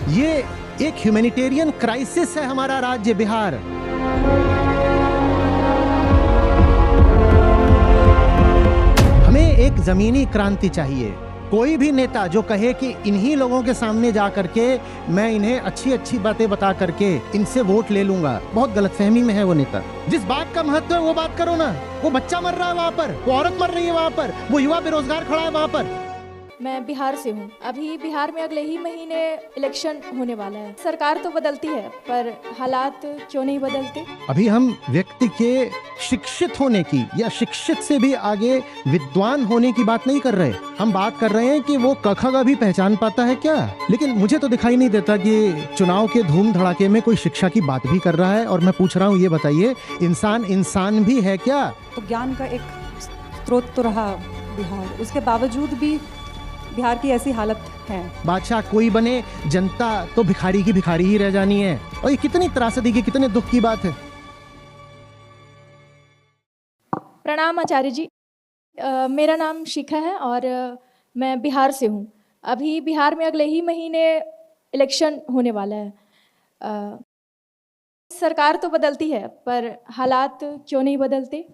ये एक humanitarian crisis है हमारा राज्य बिहार। हमें एक जमीनी क्रांति चाहिए। कोई भी नेता जो कहे कि इन्हीं लोगों के सामने जा करके मैं इन्हें अच्छी अच्छी बातें बता करके इनसे वोट ले लूंगा, बहुत गलतफहमी में है वो नेता। जिस बात का महत्व है वो बात करो ना। वो बच्चा मर रहा है वहां पर, वो औरत मर रही है वहां पर, वो युवा बेरोजगार खड़ा है वहां पर। मैं बिहार से हूँ। अभी बिहार में अगले ही महीने इलेक्शन होने वाला है। सरकार तो बदलती है पर हालात क्यों नहीं बदलते? अभी हम व्यक्ति के शिक्षित होने की या शिक्षित से भी आगे विद्वान होने की बात नहीं कर रहे। हम बात कर रहे हैं कि वो क ख ग भी पहचान पाता है क्या। लेकिन मुझे तो दिखाई नहीं देता कि चुनाव के धूम धड़ाके में कोई शिक्षा की बात भी कर रहा है। और मैं पूछ रहा हूँ, ये बताइए, इंसान इंसान भी है क्या? तो ज्ञान का एक स्रोत तो रहा बिहार, उसके बावजूद भी बिहार की ऐसी हालत है। बादशाह कोई बने, जनता तो भिखारी की भिखारी ही रह जानी है। और ये कितनी त्रासदी की, कितने दुख की बात है। प्रणाम आचार्य जी। मेरा नाम शिखा है और मैं बिहार से हूँ। अभी बिहार में अगले ही महीने इलेक्शन होने वाला है। सरकार तो बदलती है पर हालात क्यों नहीं बदलते?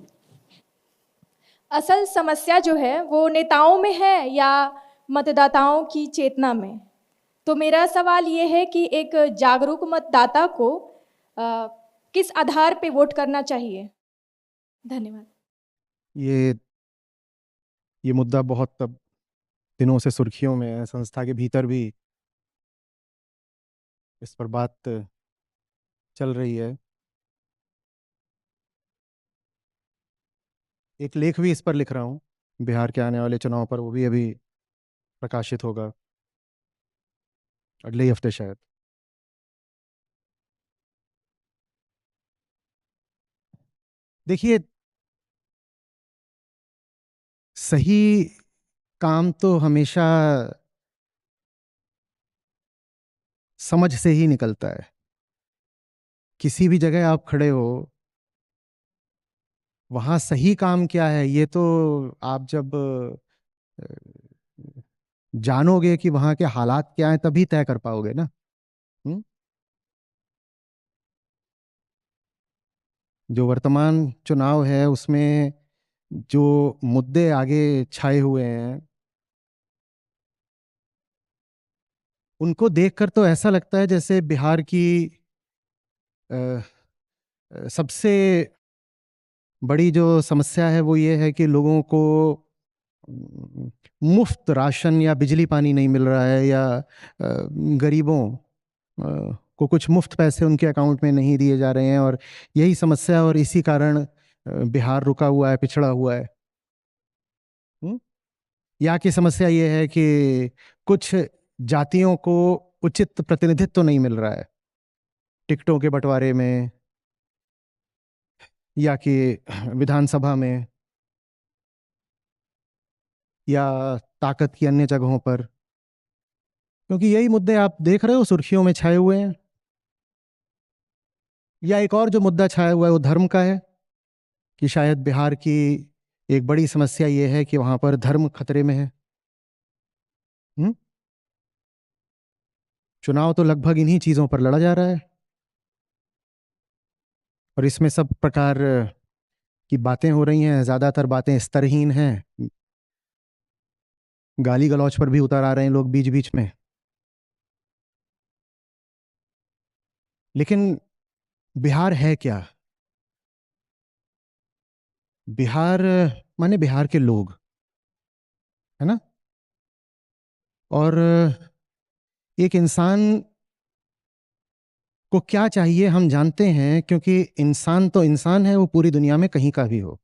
असल समस्या जो है वो नेताओं में है या मतदाताओं की चेतना में? तो मेरा सवाल ये है कि एक जागरूक मतदाता को किस आधार पे वोट करना चाहिए? धन्यवाद। ये मुद्दा बहुत तब दिनों से सुर्खियों में है। संस्था के भीतर भी इस पर बात चल रही है। एक लेख भी इस पर लिख रहा हूँ, बिहार के आने वाले चुनाव पर। वो भी अभी प्रकाशित होगा अगले ही हफ्ते शायद। देखिए, सही काम तो हमेशा समझ से ही निकलता है। किसी भी जगह आप खड़े हो, वहां सही काम क्या है ये तो आप जब जानोगे कि वहां के हालात क्या हैं तभी तय कर पाओगे ना। हुँ? जो वर्तमान चुनाव है उसमें जो मुद्दे आगे छाए हुए हैं, उनको देखकर तो ऐसा लगता है जैसे बिहार की अ, सबसे बड़ी जो समस्या है वो ये है कि लोगों को मुफ्त राशन या बिजली पानी नहीं मिल रहा है, या गरीबों को कुछ मुफ्त पैसे उनके अकाउंट में नहीं दिए जा रहे हैं। और यही समस्या, और इसी कारण बिहार रुका हुआ है, पिछड़ा हुआ है। हुँ? यहाँ की समस्या ये है कि कुछ जातियों को उचित प्रतिनिधित्व तो नहीं मिल रहा है टिकटों के बंटवारे में, या कि विधानसभा में, या ताकत की अन्य जगहों पर। क्योंकि यही मुद्दे आप देख रहे हो सुर्खियों में छाए हुए हैं। या एक और जो मुद्दा छाया हुआ है वो धर्म का है, कि शायद बिहार की एक बड़ी समस्या ये है कि वहां पर धर्म खतरे में है। हुँ? चुनाव तो लगभग इन्हीं चीजों पर लड़ा जा रहा है, और इसमें सब प्रकार की बातें हो रही हैं। ज्यादातर बातें स्तरहीन हैं, गाली गलौज पर भी उतर आ रहे हैं लोग बीच बीच में। लेकिन बिहार है क्या? बिहार माने बिहार के लोग, है ना। और एक इंसान को क्या चाहिए हम जानते हैं, क्योंकि इंसान तो इंसान है, वो पूरी दुनिया में कहीं का भी हो,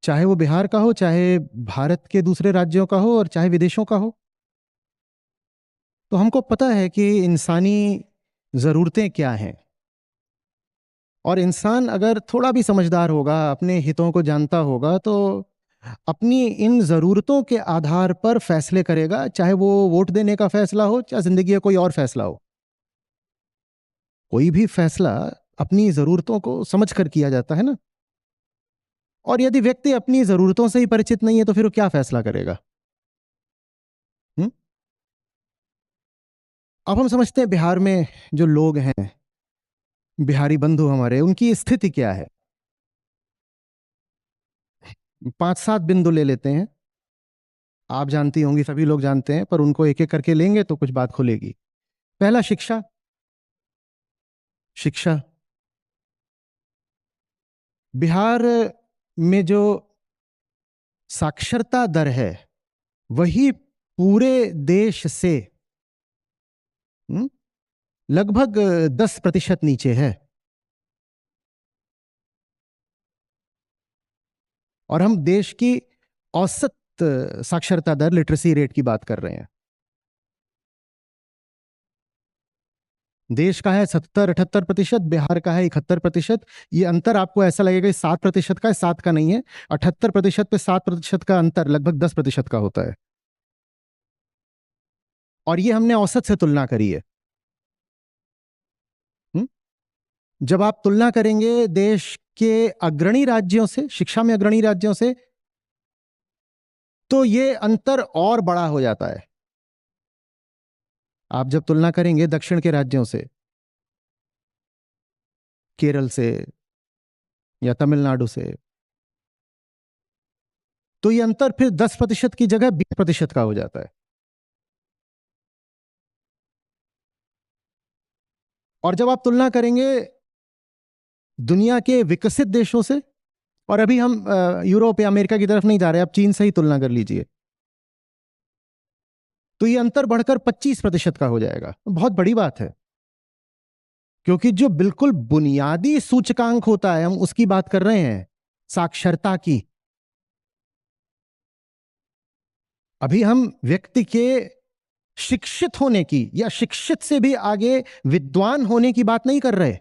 चाहे वो बिहार का हो, चाहे भारत के दूसरे राज्यों का हो, और चाहे विदेशों का हो। तो हमको पता है कि इंसानी ज़रूरतें क्या हैं। और इंसान अगर थोड़ा भी समझदार होगा, अपने हितों को जानता होगा, तो अपनी इन ज़रूरतों के आधार पर फैसले करेगा, चाहे वो वोट देने का फैसला हो, चाहे ज़िंदगी का कोई और फैसला हो। कोई भी फैसला अपनी ज़रूरतों को समझ कर किया जाता है ना। और यदि व्यक्ति अपनी ज़रूरतों से ही परिचित नहीं है तो फिर वो क्या फैसला करेगा? हुँ? अब हम समझते हैं बिहार में जो लोग हैं, बिहारी बंधु हमारे, उनकी स्थिति क्या है। 5-7 बिंदु ले लेते हैं, आप जानती होंगी, सभी लोग जानते हैं, पर उनको एक एक करके लेंगे तो कुछ बात खुलेगी। पहला, शिक्षा। शिक्षा बिहार में जो साक्षरता दर है वही पूरे देश से लगभग 10% नीचे है। और हम देश की औसत साक्षरता दर, लिटरेसी रेट की बात कर रहे हैं। देश का है 77-78%, बिहार का है 71%। ये अंतर आपको ऐसा लगेगा 7% का है, 7 का नहीं है। 78% पे 7% का अंतर लगभग 10% का होता है। और ये हमने औसत से तुलना करी है। जब आप तुलना करेंगे देश के अग्रणी राज्यों से, शिक्षा में अग्रणी राज्यों से, तो ये अंतर और बड़ा हो जाता है। आप जब तुलना करेंगे दक्षिण के राज्यों से, केरल से या तमिलनाडु से, तो ये अंतर फिर 10% की जगह 20% का हो जाता है। और जब आप तुलना करेंगे दुनिया के विकसित देशों से, और अभी हम यूरोप या अमेरिका की तरफ नहीं जा रहे, आप चीन से ही तुलना कर लीजिए, तो ये अंतर बढ़कर 25% का हो जाएगा। बहुत बड़ी बात है, क्योंकि जो बिल्कुल बुनियादी सूचकांक होता है, हम उसकी बात कर रहे हैं, साक्षरता की। अभी हम व्यक्ति के शिक्षित होने की या शिक्षित से भी आगे विद्वान होने की बात नहीं कर रहे।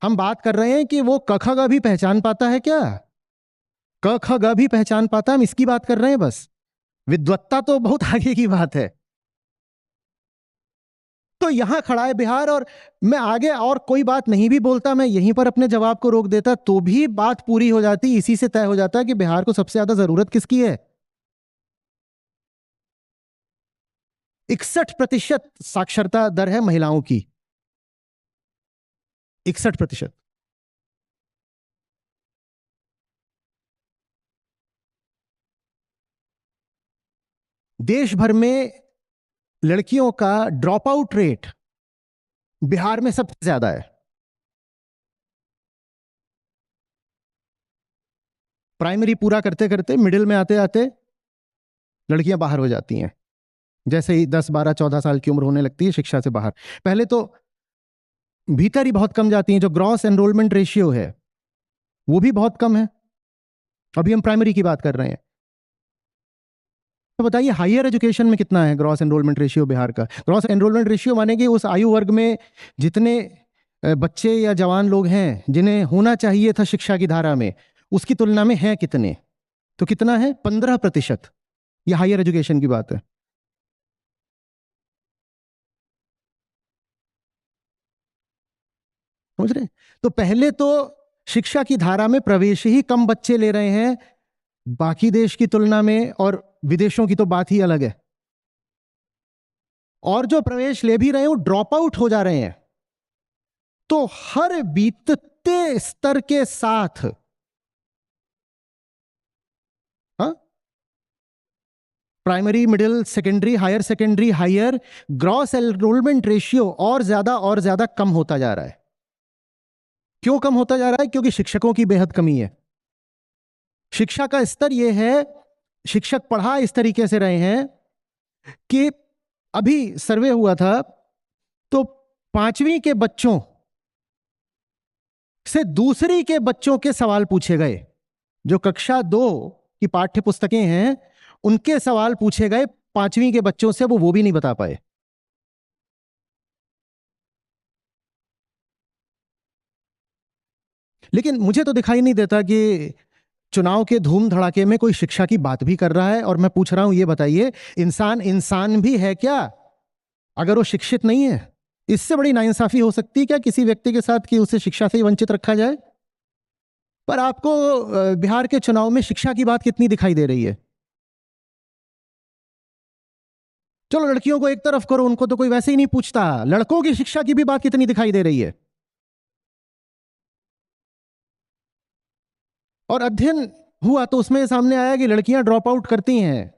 हम बात कर रहे हैं कि वो क ख ग भी पहचान पाता है क्या, क ख ग भी पहचान पाता है, हम इसकी बात कर रहे हैं बस। विद्वत्ता तो बहुत आगे की बात है। तो यहां खड़ा है बिहार, और मैं आगे और कोई बात नहीं भी बोलता, मैं यहीं पर अपने जवाब को रोक देता, तो भी बात पूरी हो जाती। इसी से तय हो जाता है कि बिहार को सबसे ज्यादा जरूरत किसकी है। 61% साक्षरता दर है महिलाओं की, 61%। देश भर में लड़कियों का ड्रॉप आउट रेट बिहार में सबसे ज्यादा है। प्राइमरी पूरा करते करते मिडिल में आते आते लड़कियां बाहर हो जाती हैं, जैसे ही 10, 12, 14 साल की उम्र होने लगती है शिक्षा से बाहर। पहले तो भीतर ही बहुत कम जाती हैं। जो ग्रॉस एनरोलमेंट रेशियो है वो भी बहुत कम है। अभी हम प्राइमरी की बात कर रहे हैं, तो बताइए हायर एजुकेशन में कितना है ग्रॉस एनरोलमेंट रेशियो बिहार का। ग्रॉस एनरोलमेंट रेशियो माने कि उस आयु वर्ग में जितने बच्चे या जवान लोग हैं जिन्हें होना चाहिए था शिक्षा की धारा में, उसकी तुलना में है कितने। तो कितना है, 15%। यह हायर एजुकेशन की बात है। समझ रहे हैं? तो पहले तो शिक्षा की धारा में प्रवेश ही कम बच्चे ले रहे हैं बाकी देश की तुलना में, और विदेशों की तो बात ही अलग है। और जो प्रवेश ले भी रहे हैं वो ड्रॉप आउट हो जा रहे हैं। तो हर बीतते स्तर के साथ, हाँ, primary, middle, secondary, higher secondary, higher, gross enrolment ratio और ज्यादा कम होता जा रहा है। क्यों कम होता जा रहा है? क्योंकि शिक्षकों की बेहद कमी है। शिक्षा का स्तर यह है, शिक्षक पढ़ा इस तरीके से रहे हैं कि अभी सर्वे हुआ था तो 5वीं के बच्चों से दूसरी के बच्चों के सवाल पूछे गए। जो कक्षा 2 की पाठ्य पुस्तकें हैं उनके सवाल पूछे गए 5वीं के बच्चों से, वो भी नहीं बता पाए। लेकिन मुझे तो दिखाई नहीं देता कि चुनाव के धूम धड़ाके में कोई शिक्षा की बात भी कर रहा है। और मैं पूछ रहा हूं, ये बताइए, इंसान इंसान भी है क्या अगर वो शिक्षित नहीं है? इससे बड़ी नाइंसाफी हो सकती है क्या किसी व्यक्ति के साथ कि उसे शिक्षा से ही वंचित रखा जाए? पर आपको बिहार के चुनाव में शिक्षा की बात कितनी दिखाई दे रही है? चलो लड़कियों को एक तरफ करो, उनको तो कोई वैसे ही नहीं पूछता। लड़कों की शिक्षा की भी बात कितनी दिखाई दे रही है। और अध्ययन हुआ तो उसमें सामने आया कि लड़कियां ड्रॉप आउट करती हैं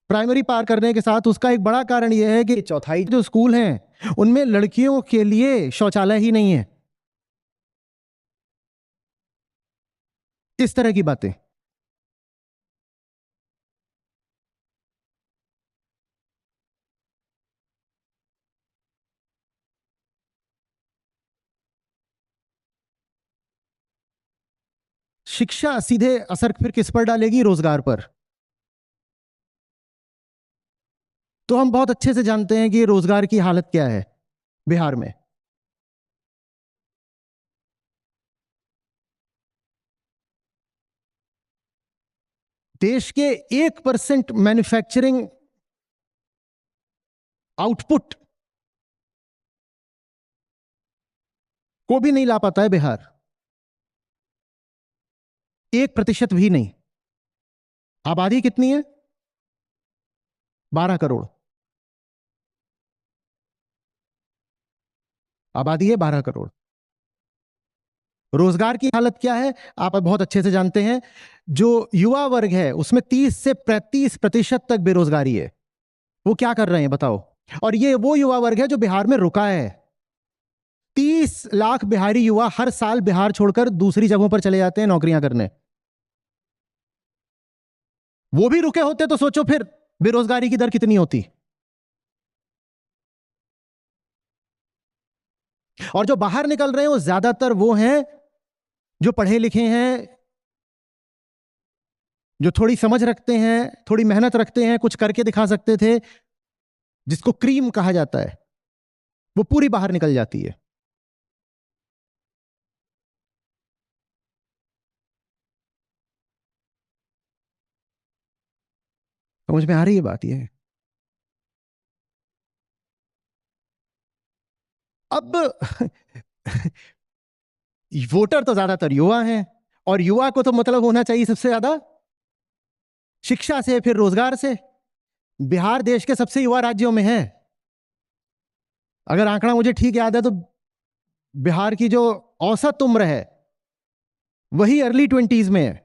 प्राइमरी पार करने के साथ। उसका एक बड़ा कारण यह है कि चौथाई जो स्कूल हैं उनमें लड़कियों के लिए शौचालय ही नहीं है। इस तरह की बातें। शिक्षा सीधे असर फिर किस पर डालेगी? रोजगार पर। तो हम बहुत अच्छे से जानते हैं कि रोजगार की हालत क्या है बिहार में। देश के 1% मैन्युफैक्चरिंग आउटपुट को भी नहीं ला पाता है बिहार, 1% भी नहीं। आबादी कितनी है? 12 करोड़ आबादी है, 12 करोड़। रोजगार की हालत क्या है आप बहुत अच्छे से जानते हैं। जो युवा वर्ग है उसमें 30 से 35% तक बेरोजगारी है। वो क्या कर रहे हैं बताओ? और ये वो युवा वर्ग है जो बिहार में रुका है। 30 लाख बिहारी युवा हर साल बिहार छोड़कर दूसरी जगहों पर चले जाते हैं नौकरियां करने। वो भी रुके होते तो सोचो फिर बेरोजगारी की दर कितनी होती। और जो बाहर निकल रहे हैं वो ज्यादातर वो हैं जो पढ़े लिखे हैं, जो थोड़ी समझ रखते हैं, थोड़ी मेहनत रखते हैं, कुछ करके दिखा सकते थे, जिसको क्रीम कहा जाता है, वो पूरी बाहर निकल जाती है। समझ में आ रही है बात? ये अब वोटर तो ज्यादातर युवा हैं, और युवा को तो मतलब होना चाहिए सबसे ज्यादा शिक्षा से, फिर रोजगार से। बिहार देश के सबसे युवा राज्यों में है। अगर आंकड़ा मुझे ठीक याद है तो बिहार की जो औसत उम्र है वही अर्ली 20s में है।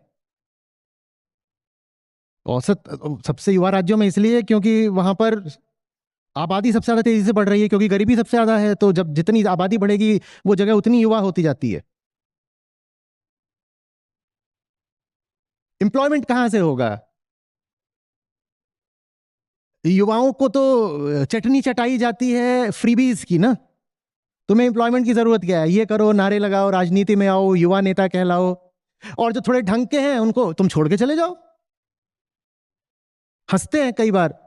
औसत सबसे युवा राज्यों में इसलिए क्योंकि वहां पर आबादी सबसे ज्यादा तेजी से बढ़ रही है, क्योंकि गरीबी सबसे ज्यादा है। तो जब जितनी आबादी बढ़ेगी वो जगह उतनी युवा होती जाती है। एम्प्लॉयमेंट कहां से होगा? युवाओं को तो चटनी चटाई जाती है फ्रीबीज की ना। तुम्हें एम्प्लॉयमेंट की जरूरत क्या है? ये करो, नारे लगाओ, राजनीति में आओ, युवा नेता कहलाओ, और जो थोड़े ढंग के हैं उनको तुम छोड़ के चले जाओ। हंसते हैं कई बार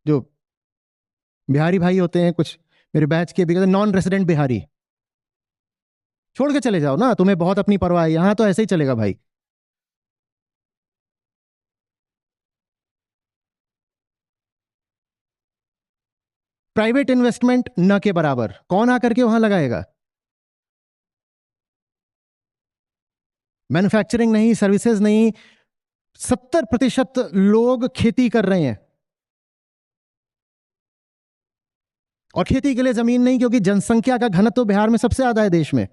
जो बिहारी भाई होते हैं, कुछ मेरे बैच के भी कहते नॉन रेसिडेंट बिहारी, छोड़ के चले जाओ ना, तुम्हें बहुत अपनी परवाह है, यहां तो ऐसे ही चलेगा भाई। प्राइवेट इन्वेस्टमेंट न के बराबर, कौन आकर के वहां लगाएगा? मैन्युफैक्चरिंग नहीं, सर्विसेज नहीं। 70% लोग खेती कर रहे हैं, और खेती के लिए जमीन नहीं, क्योंकि जनसंख्या का घनत्व तो बिहार में सबसे ज्यादा है देश में।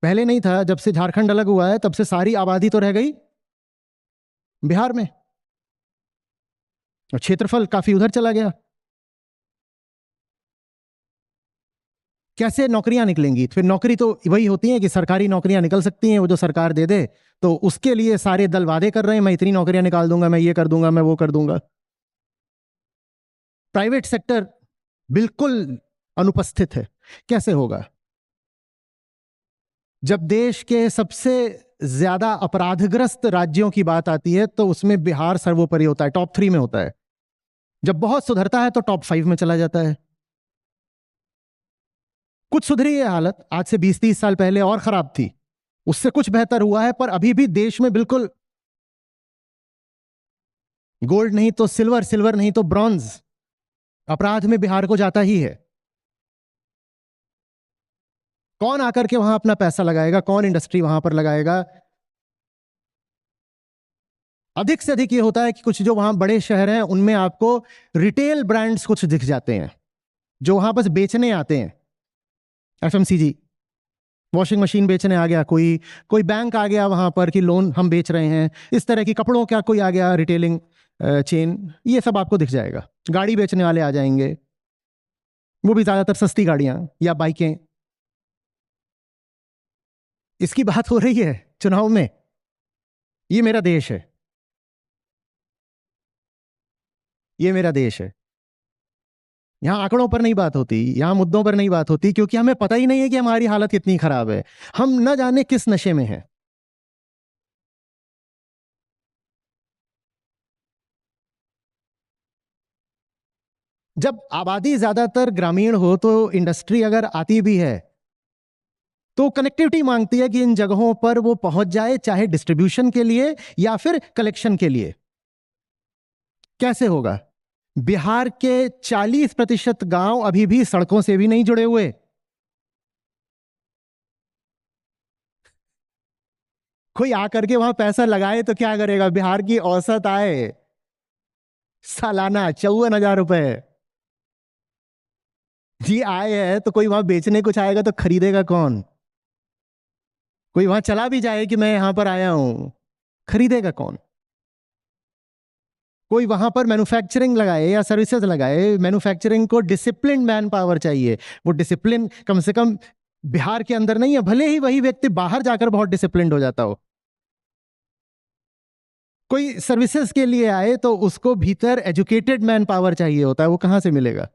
पहले नहीं था, जब से झारखंड अलग हुआ है तब से सारी आबादी तो रह गई बिहार में, और क्षेत्रफल काफी उधर चला गया। कैसे नौकरियां निकलेंगी? फिर नौकरी तो वही होती है कि सरकारी नौकरियां निकल सकती हैं, वो जो सरकार दे दे। तो उसके लिए सारे दल वादे कर रहे हैं, मैं इतनी नौकरियां निकाल दूंगा, मैं ये कर दूंगा, मैं वो कर दूंगा। प्राइवेट सेक्टर बिल्कुल अनुपस्थित है। कैसे होगा? जब देश के सबसे ज्यादा अपराधग्रस्त राज्यों की बात आती है तो उसमें बिहार सर्वोपरि होता है, टॉप 3 में होता है। जब बहुत सुधरता है तो टॉप 5 में चला जाता है। कुछ सुधरी है हालत, आज से 20-30 साल पहले और खराब थी, उससे कुछ बेहतर हुआ है, पर अभी भी देश में बिल्कुल गोल्ड नहीं तो सिल्वर, सिल्वर नहीं तो ब्रॉन्ज अपराध में बिहार को जाता ही है। कौन आकर के वहां अपना पैसा लगाएगा? कौन इंडस्ट्री वहां पर लगाएगा? अधिक से अधिक ये होता है कि कुछ जो वहां बड़े शहर हैं उनमें आपको रिटेल ब्रांड्स कुछ दिख जाते हैं जो वहां बस बेचने आते हैं। एफएमसीजी, वॉशिंग मशीन बेचने आ गया, कोई कोई बैंक आ गया वहां पर कि लोन हम बेच रहे हैं, इस तरह की कपड़ों का कोई आ गया रिटेलिंग चेन, ये सब आपको दिख जाएगा। गाड़ी बेचने वाले आ जाएंगे, वो भी ज्यादातर सस्ती गाड़ियां या बाइकें। इसकी बात हो रही है चुनाव में। ये मेरा देश है, ये मेरा देश है। यहां आंकड़ों पर नहीं बात होती, यहां मुद्दों पर नहीं बात होती, क्योंकि हमें पता ही नहीं है कि हमारी हालत कितनी खराब है। हम न जाने किस नशे में हैं। जब आबादी ज्यादातर ग्रामीण हो तो इंडस्ट्री अगर आती भी है तो कनेक्टिविटी मांगती है कि इन जगहों पर वो पहुंच जाए, चाहे डिस्ट्रीब्यूशन के लिए या फिर कलेक्शन के लिए। कैसे होगा? बिहार के 40% गांव अभी भी सड़कों से भी नहीं जुड़े हुए। कोई आकर के वहां पैसा लगाए तो क्या करेगा? बिहार की औसत आय सालाना 54,000 रुपए जी आय है, तो कोई वहां बेचने कुछ आएगा तो खरीदेगा कौन? कोई वहां चला भी जाए कि मैं यहां पर आया हूं, खरीदेगा कौन? कोई वहां पर मैन्युफैक्चरिंग लगाए या सर्विसेज लगाए, मैन्युफैक्चरिंग को डिसिप्लिन मैन पावर चाहिए। वो डिसिप्लिन कम से कम बिहार के अंदर नहीं है, भले ही वही व्यक्ति बाहर जाकर बहुत डिसिप्लिन हो जाता हो। कोई सर्विसेज के लिए आए तो उसको भीतर एजुकेटेड मैन पावर चाहिए होता है, वो कहां से मिलेगा?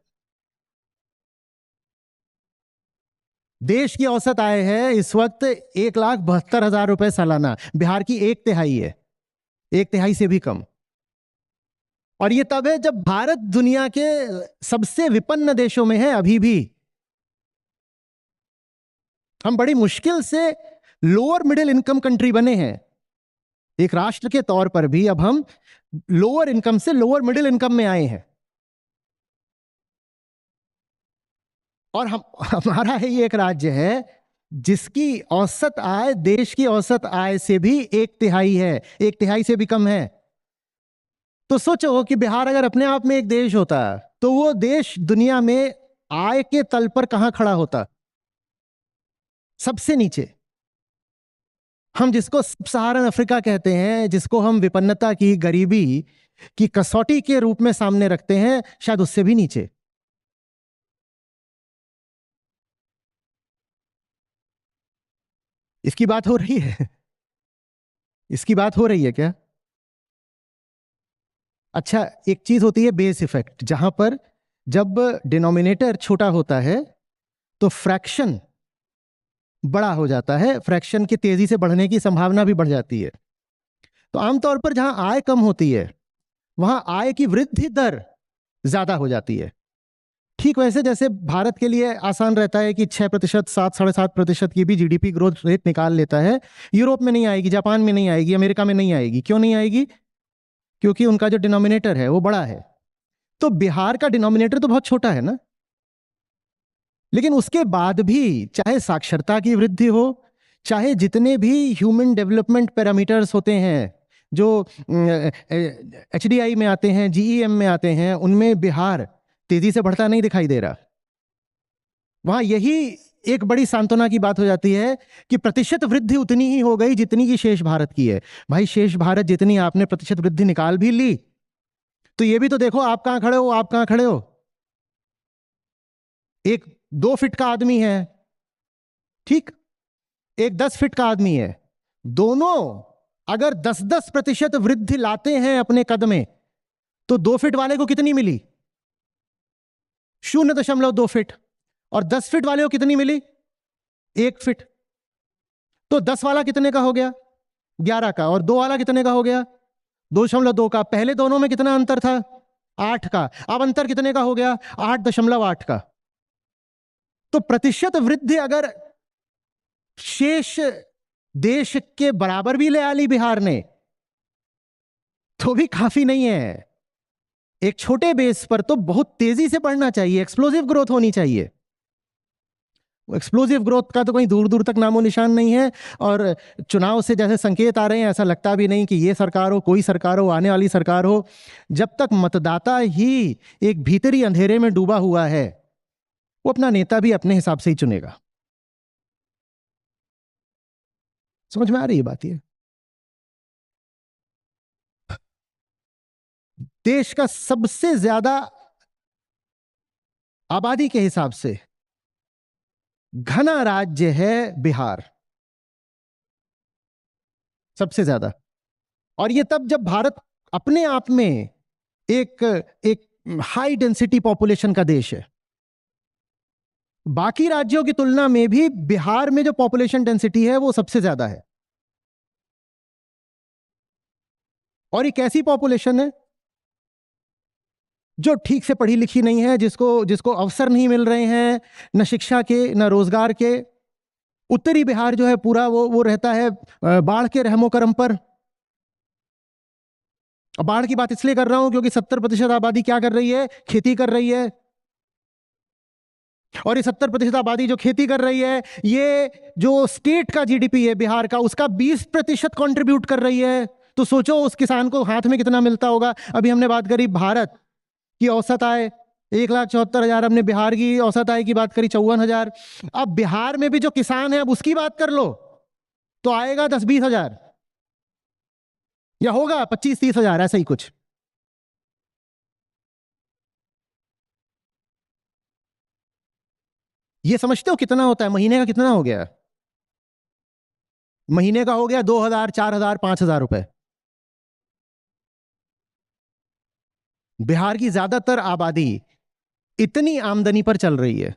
देश की औसत आय है इस वक्त 1,72,000 रुपए सालाना, बिहार की 1/3 है, 1/3 से भी कम। और ये तब है जब भारत दुनिया के सबसे विपन्न देशों में है। अभी भी हम बड़ी मुश्किल से लोअर मिडिल इनकम कंट्री बने हैं। एक राष्ट्र के तौर पर भी अब हम लोअर इनकम से लोअर मिडिल इनकम में आए हैं। और हमारा ही एक राज्य है जिसकी औसत आय देश की औसत आय से भी 1/3 है, 1/3 से भी कम है। तो सोचो कि बिहार अगर अपने आप में एक देश होता तो वो देश दुनिया में आय के तल पर कहां खड़ा होता? सबसे नीचे। हम जिसको सब सहारन अफ्रीका कहते हैं, जिसको हम विपन्नता की, गरीबी की कसौटी के रूप में सामने रखते हैं, शायद उससे भी नीचे। इसकी बात हो रही है? इसकी बात हो रही है क्या? अच्छा, एक चीज होती है बेस इफेक्ट, जहां पर जब डिनोमिनेटर छोटा होता है तो फ्रैक्शन बड़ा हो जाता है, फ्रैक्शन की तेजी से बढ़ने की संभावना भी बढ़ जाती है। तो आमतौर पर जहां आय कम होती है वहां आय की वृद्धि दर ज्यादा हो जाती है। ठीक वैसे जैसे भारत के लिए आसान रहता है कि 6%, 7-7.5% की भी जीडीपी ग्रोथ रेट निकाल लेता है, यूरोप में नहीं आएगी, जापान में नहीं आएगी, अमेरिका में नहीं आएगी। क्यों नहीं आएगी? क्योंकि उनका जो डिनोमिनेटर है वो बड़ा है। तो बिहार का डिनोमिनेटर तो बहुत छोटा है ना, लेकिन उसके बाद भी चाहे साक्षरता की वृद्धि हो, चाहे जितने भी ह्यूमन डेवलपमेंट पैरामीटर्स होते हैं जो HDI में आते हैं, GEM में आते हैं, उनमें बिहार तेजी से बढ़ता नहीं दिखाई दे रहा। वहां यही एक बड़ी सांत्वना की बात हो जाती है कि प्रतिशत वृद्धि उतनी ही हो गई जितनी की शेष भारत की है। भाई, शेष भारत जितनी आपने प्रतिशत वृद्धि निकाल भी ली तो ये भी तो देखो आप कहां खड़े हो, आप कहां खड़े हो। एक 2 फीट का आदमी है, ठीक, एक 10 फीट का आदमी है, दोनों अगर 10-10% वृद्धि लाते हैं अपने कद में तो 2 फीट वाले को कितनी मिली? 0.2 फीट। और 10 फीट वाले को कितनी मिली? 1 फीट। तो 10 वाला कितने का हो गया? 11 का। और 2 वाला कितने का हो गया? 2.2 का। पहले दोनों में कितना अंतर था? 8 का। अब अंतर कितने का हो गया? 8.8 का। तो प्रतिशत वृद्धि अगर शेष देश के बराबर भी ले आ ली बिहार ने तो भी काफी नहीं है। एक छोटे बेस पर तो बहुत तेजी से बढ़ना चाहिए, एक्सप्लोसिव ग्रोथ होनी चाहिए। एक्सप्लोजिव ग्रोथ का तो कहीं दूर दूर तक नामो निशान नहीं है। और चुनाव से जैसे संकेत आ रहे हैं, ऐसा लगता भी नहीं कि ये सरकार हो, कोई सरकार हो, आने वाली सरकार हो। जब तक मतदाता ही एक भीतरी अंधेरे में डूबा हुआ है, वो अपना नेता भी अपने हिसाब से ही चुनेगा। समझ में आ रही है बात? ये देश का सबसे ज्यादा आबादी के हिसाब से घना राज्य है बिहार, सबसे ज्यादा। और ये तब जब भारत अपने आप में एक एक हाई डेंसिटी पॉपुलेशन का देश है। बाकी राज्यों की तुलना में भी बिहार में जो पॉपुलेशन डेंसिटी है वो सबसे ज्यादा है। और एक ऐसी पॉपुलेशन है जो ठीक से पढ़ी लिखी नहीं है, जिसको अवसर नहीं मिल रहे हैं, न शिक्षा के न रोजगार के। उत्तरी बिहार जो है पूरा वो रहता है बाढ़ के रहमो करम पर। बाढ़ की बात इसलिए कर रहा हूं क्योंकि 70% आबादी क्या कर रही है? खेती कर रही है। और ये 70% आबादी जो खेती कर रही है, ये जो स्टेट का जीडीपी है बिहार का, उसका 20% कंट्रीब्यूट कर रही है। तो सोचो उस किसान को हाथ में कितना मिलता होगा। अभी हमने बात करी भारत की औसत आय 1,74,000, हमने बिहार की औसत आय की बात करी 54,000। अब बिहार में भी जो किसान है, अब उसकी बात कर लो तो आएगा 10-20 हजार, या होगा 25-30 हजार, ऐसा ही कुछ। ये समझते हो कितना होता है? महीने का कितना हो गया? महीने का हो गया 2,000, 4,000, 5,000 रुपए। बिहार की ज्यादातर आबादी इतनी आमदनी पर चल रही है।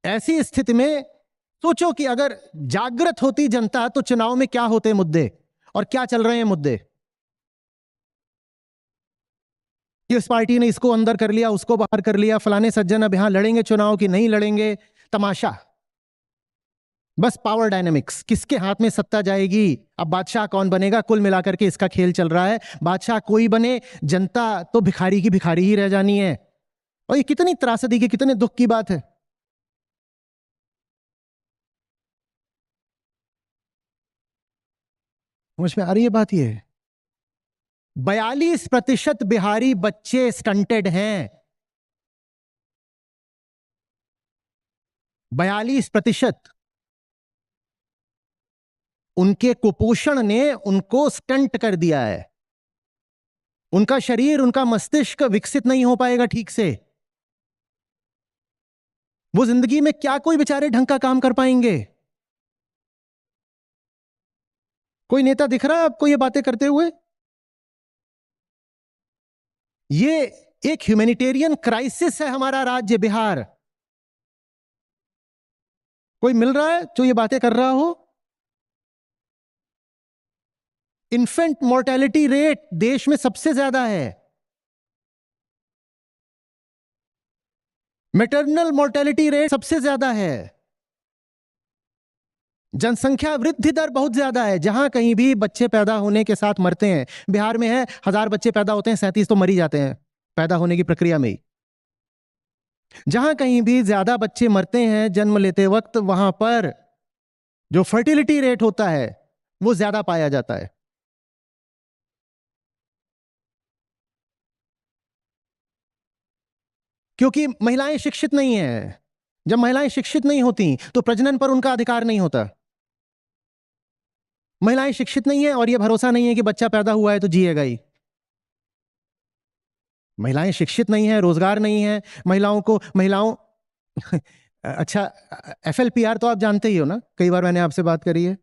ऐसी स्थिति में सोचो कि अगर जागृत होती जनता तो चुनाव में क्या होते मुद्दे और क्या चल रहे हैं मुद्दे। इस पार्टी ने इसको अंदर कर लिया, उसको बाहर कर लिया, फलाने सज्जन अब यहां लड़ेंगे चुनाव कि नहीं लड़ेंगे, तमाशा। बस पावर डायनेमिक्स, किसके हाथ में सत्ता जाएगी, अब बादशाह कौन बनेगा, कुल मिलाकर के इसका खेल चल रहा है। बादशाह कोई बने, जनता तो भिखारी की भिखारी ही रह जानी है। और ये कितनी त्रासदी की, कितने दुख की बात है। समझ में आ रही है बात? ये 42% बिहारी बच्चे स्टंटेड हैं। 42%। उनके कुपोषण ने उनको स्टंट कर दिया है। उनका शरीर, उनका मस्तिष्क विकसित नहीं हो पाएगा ठीक से। वो जिंदगी में क्या कोई बेचारे ढंग का काम कर पाएंगे? कोई नेता दिख रहा है आपको ये बातें करते हुए? ये एक ह्यूमैनिटेरियन क्राइसिस है हमारा राज्य बिहार। कोई मिल रहा है जो ये बातें कर रहा हो? इन्फेंट मोर्टेलिटी रेट देश में सबसे ज्यादा है। मैटरनल मोर्टेलिटी रेट सबसे ज्यादा है। जनसंख्या वृद्धि दर बहुत ज्यादा है। जहां कहीं भी बच्चे पैदा होने के साथ मरते हैं, बिहार में है 1,000 बच्चे पैदा होते हैं, 37 तो मर ही जाते हैं पैदा होने की प्रक्रिया में ही। जहां कहीं भी ज्यादा बच्चे मरते हैं जन्म लेते वक्त, वहां पर जो फर्टिलिटी रेट होता है वो ज्यादा पाया जाता है। क्योंकि महिलाएं शिक्षित नहीं है। जब महिलाएं शिक्षित नहीं होती तो प्रजनन पर उनका अधिकार नहीं होता। महिलाएं शिक्षित नहीं है और यह भरोसा नहीं है कि बच्चा पैदा हुआ है तो जिएगा ही। महिलाएं शिक्षित नहीं है, रोजगार नहीं है महिलाओं अच्छा, FLPR तो आप जानते ही हो ना, कई बार मैंने आपसे बात करी है।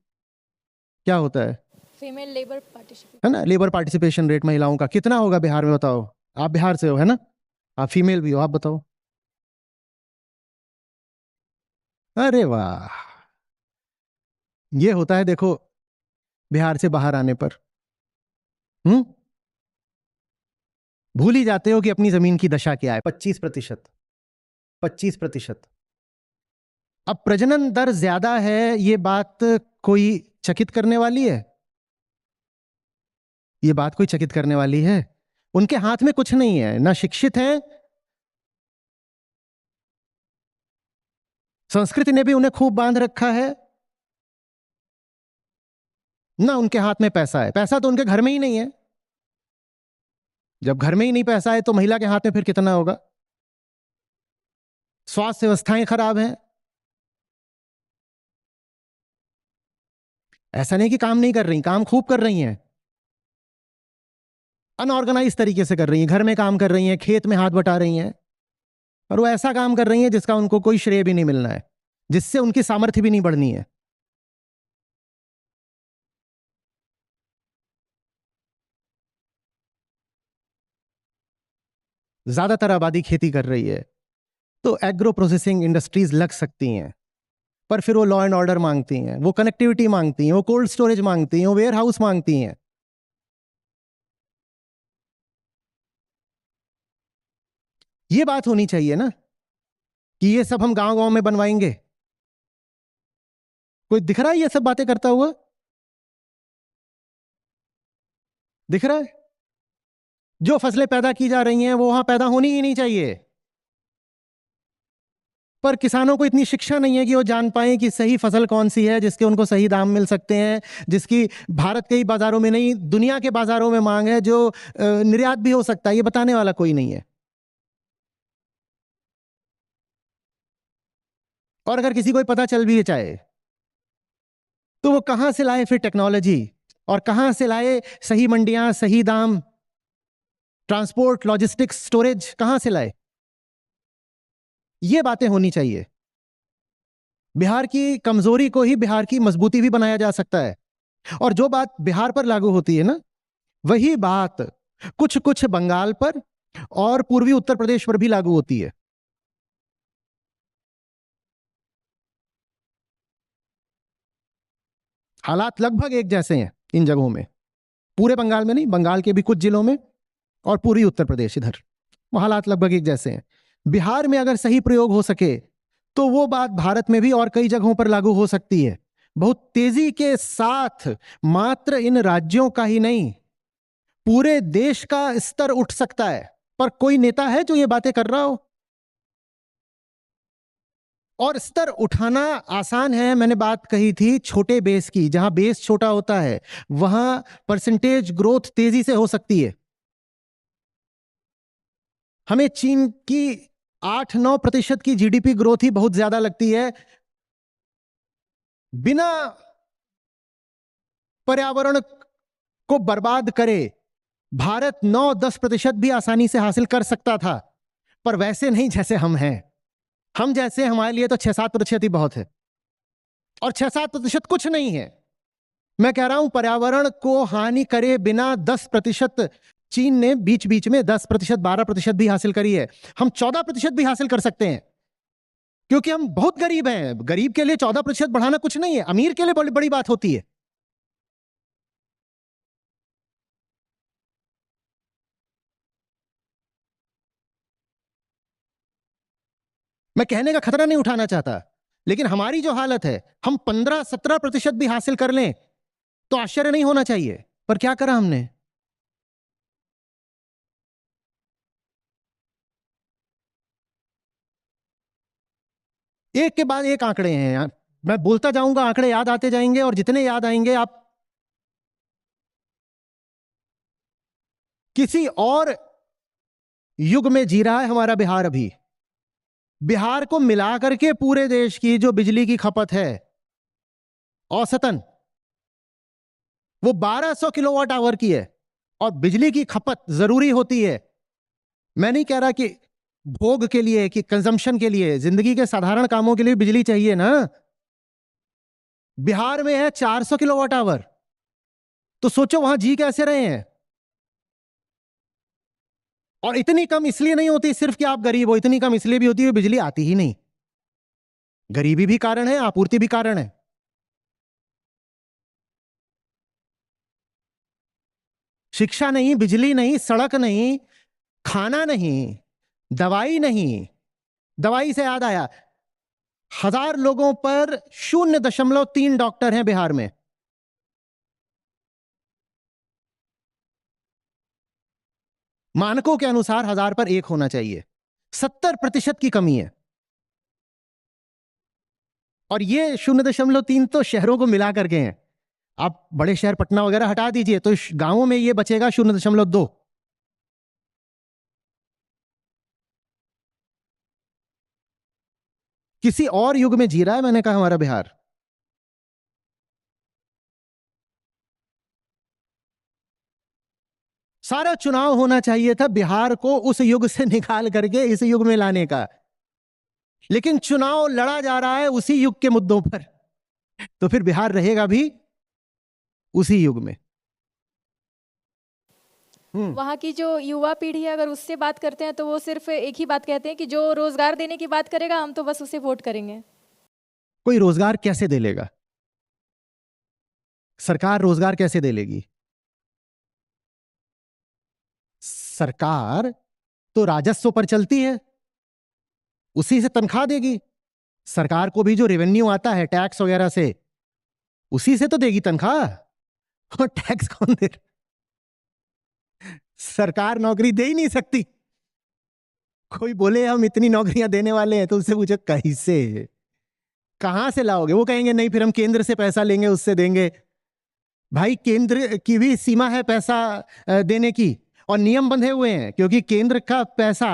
क्या होता है? फीमेल लेबर पार्टिसिपेशन, है ना, लेबर पार्टिसिपेशन रेट महिलाओं का कितना होगा बिहार में? बताओ। आप बिहार से हो, है ना, आप फीमेल भी हो, आप बताओ। अरे वाह! ये होता है देखो बिहार से बाहर आने पर। भूल ही जाते हो कि अपनी जमीन की दशा क्या है। 25%। 25%। अब प्रजनन दर ज्यादा है, ये बात कोई चकित करने वाली है? ये बात कोई चकित करने वाली है? उनके हाथ में कुछ नहीं है, ना शिक्षित है, संस्कृति ने भी उन्हें खूब बांध रखा है। ना उनके हाथ में पैसा है, पैसा तो उनके घर में ही नहीं है। जब घर में ही नहीं पैसा है तो महिला के हाथ में फिर कितना होगा? स्वास्थ्य व्यवस्थाएं खराब हैं। ऐसा नहीं कि काम नहीं कर रही, काम खूब कर रही हैं, अनऑर्गेनाइज तरीके से कर रही हैं, घर में काम कर रही हैं, खेत में हाथ बटा रही हैं, और वो ऐसा काम कर रही हैं जिसका उनको कोई श्रेय भी नहीं मिलना है, जिससे उनकी सामर्थ्य भी नहीं बढ़नी है। ज्यादातर आबादी खेती कर रही है, तो एग्रो प्रोसेसिंग इंडस्ट्रीज लग सकती हैं, पर फिर वो लॉ एंड ऑर्डर मांगती हैं, वो कनेक्टिविटी मांगती हैं, वो कोल्ड स्टोरेज मांगती हैं, वो वेयर हाउस मांगती हैं। ये बात होनी चाहिए ना कि ये सब हम गांव गांव में बनवाएंगे। कोई दिख रहा है ये सब बातें करता हुआ? दिख रहा है? जो फसलें पैदा की जा रही हैं वो वहां पैदा होनी ही नहीं चाहिए, पर किसानों को इतनी शिक्षा नहीं है कि वो जान पाए कि सही फसल कौन सी है जिसके उनको सही दाम मिल सकते हैं, जिसकी भारत के ही बाजारों में नहीं दुनिया के बाजारों में मांग है, जो निर्यात भी हो सकता है। ये बताने वाला कोई नहीं है। और अगर किसी को पता चल भी जाए तो वो कहां से लाए फिर टेक्नोलॉजी, और कहां से लाए सही मंडियां, सही दाम, ट्रांसपोर्ट, लॉजिस्टिक्स, स्टोरेज कहां से लाए? ये बातें होनी चाहिए। बिहार की कमजोरी को ही बिहार की मजबूती भी बनाया जा सकता है। और जो बात बिहार पर लागू होती है ना, वही बात कुछ कुछ बंगाल पर और पूर्वी उत्तर प्रदेश पर भी लागू होती है। हालात लगभग एक जैसे हैं इन जगहों में, पूरे बंगाल में नहीं, बंगाल के भी कुछ जिलों में और पूर्वी उत्तर प्रदेश इधर, वो हालात लगभग एक जैसे हैं। बिहार में अगर सही प्रयोग हो सके तो वो बात भारत में भी और कई जगहों पर लागू हो सकती है, बहुत तेजी के साथ। मात्र इन राज्यों का ही नहीं, पूरे देश का स्तर उठ सकता है, पर कोई नेता है जो ये बातें कर रहा हो? और स्तर उठाना आसान है। मैंने बात कही थी छोटे बेस की, जहां बेस छोटा होता है वहां परसेंटेज ग्रोथ तेजी से हो सकती है। हमें चीन की 8-9% की जीडीपी ग्रोथ ही बहुत ज्यादा लगती है। बिना पर्यावरण को बर्बाद करे भारत 9-10% भी आसानी से हासिल कर सकता था, पर वैसे नहीं जैसे हम हैं। हम जैसे हमारे लिए तो 6-7% ही बहुत है, और 6-7% कुछ नहीं है। मैं कह रहा हूं पर्यावरण को हानि करे बिना 10%, चीन ने बीच बीच में 10%, 12% भी हासिल करी है। हम 14% भी हासिल कर सकते हैं, क्योंकि हम बहुत गरीब हैं। गरीब के लिए 14% बढ़ाना कुछ नहीं है, अमीर के लिए बड़ी बड़ी बात होती है। मैं कहने का खतरा नहीं उठाना चाहता, लेकिन हमारी जो हालत है, हम 15-17% भी हासिल कर लें तो आश्चर्य नहीं होना चाहिए। पर क्या करा हमने? एक के बाद एक आंकड़े हैं, मैं बोलता जाऊंगा, आंकड़े याद आते जाएंगे, और जितने याद आएंगे आप किसी और युग में जी रहा है हमारा बिहार अभी। बिहार को मिलाकर के पूरे देश की जो बिजली की खपत है औसतन वो 1200 किलोवाट आवर की है, और बिजली की खपत जरूरी होती है। मैं नहीं कह रहा कि भोग के लिए, कि कंजम्पशन के लिए, जिंदगी के साधारण कामों के लिए बिजली चाहिए ना। बिहार में है 400 किलोवाट आवर, तो सोचो वहां जी कैसे रहे हैं। और इतनी कम इसलिए नहीं होती सिर्फ कि आप गरीब हो, इतनी कम इसलिए भी होती है बिजली आती ही नहीं। गरीबी भी कारण है, आपूर्ति भी कारण है। शिक्षा नहीं, बिजली नहीं, सड़क नहीं, खाना नहीं, दवाई नहीं। दवाई से याद आया, 1000 लोगों पर 0.3 डॉक्टर हैं बिहार में। मानकों के अनुसार 1000 पर 1 होना चाहिए। 70% की कमी है। और ये 0.3 तो शहरों को मिला करके हैं। आप बड़े शहर पटना वगैरह हटा दीजिए तो गांवों में ये बचेगा 0.2। किसी और युग में जी रहा है, मैंने कहा, हमारा बिहार। सारा चुनाव होना चाहिए था बिहार को उस युग से निकाल करके इस युग में लाने का, लेकिन चुनाव लड़ा जा रहा है उसी युग के मुद्दों पर, तो फिर बिहार रहेगा भी उसी युग में। वहाँ की जो युवा पीढ़ी है, अगर उससे बात करते हैं तो वो सिर्फ एक ही बात कहते हैं कि जो रोजगार देने की बात करेगा हम तो बस उसे वोट करेंगे। कोई रोजगार कैसे दे लेगा? सरकार रोजगार कैसे दे लेगी? सरकार तो राजस्व पर चलती है, उसी से तनख्वाह देगी। सरकार को भी जो रेवेन्यू आता है टैक्स वगैरह से, उसी से तो देगी तनख्वाह। और टैक्स कौन दे? सरकार नौकरी दे ही नहीं सकती। कोई बोले हम इतनी नौकरियां देने वाले हैं तो उससे पूछो कैसे, कहां से लाओगे? वो कहेंगे नहीं फिर हम केंद्र से पैसा लेंगे, उससे देंगे। भाई केंद्र की भी सीमा है पैसा देने की, और नियम बंधे हुए हैं, क्योंकि केंद्र का पैसा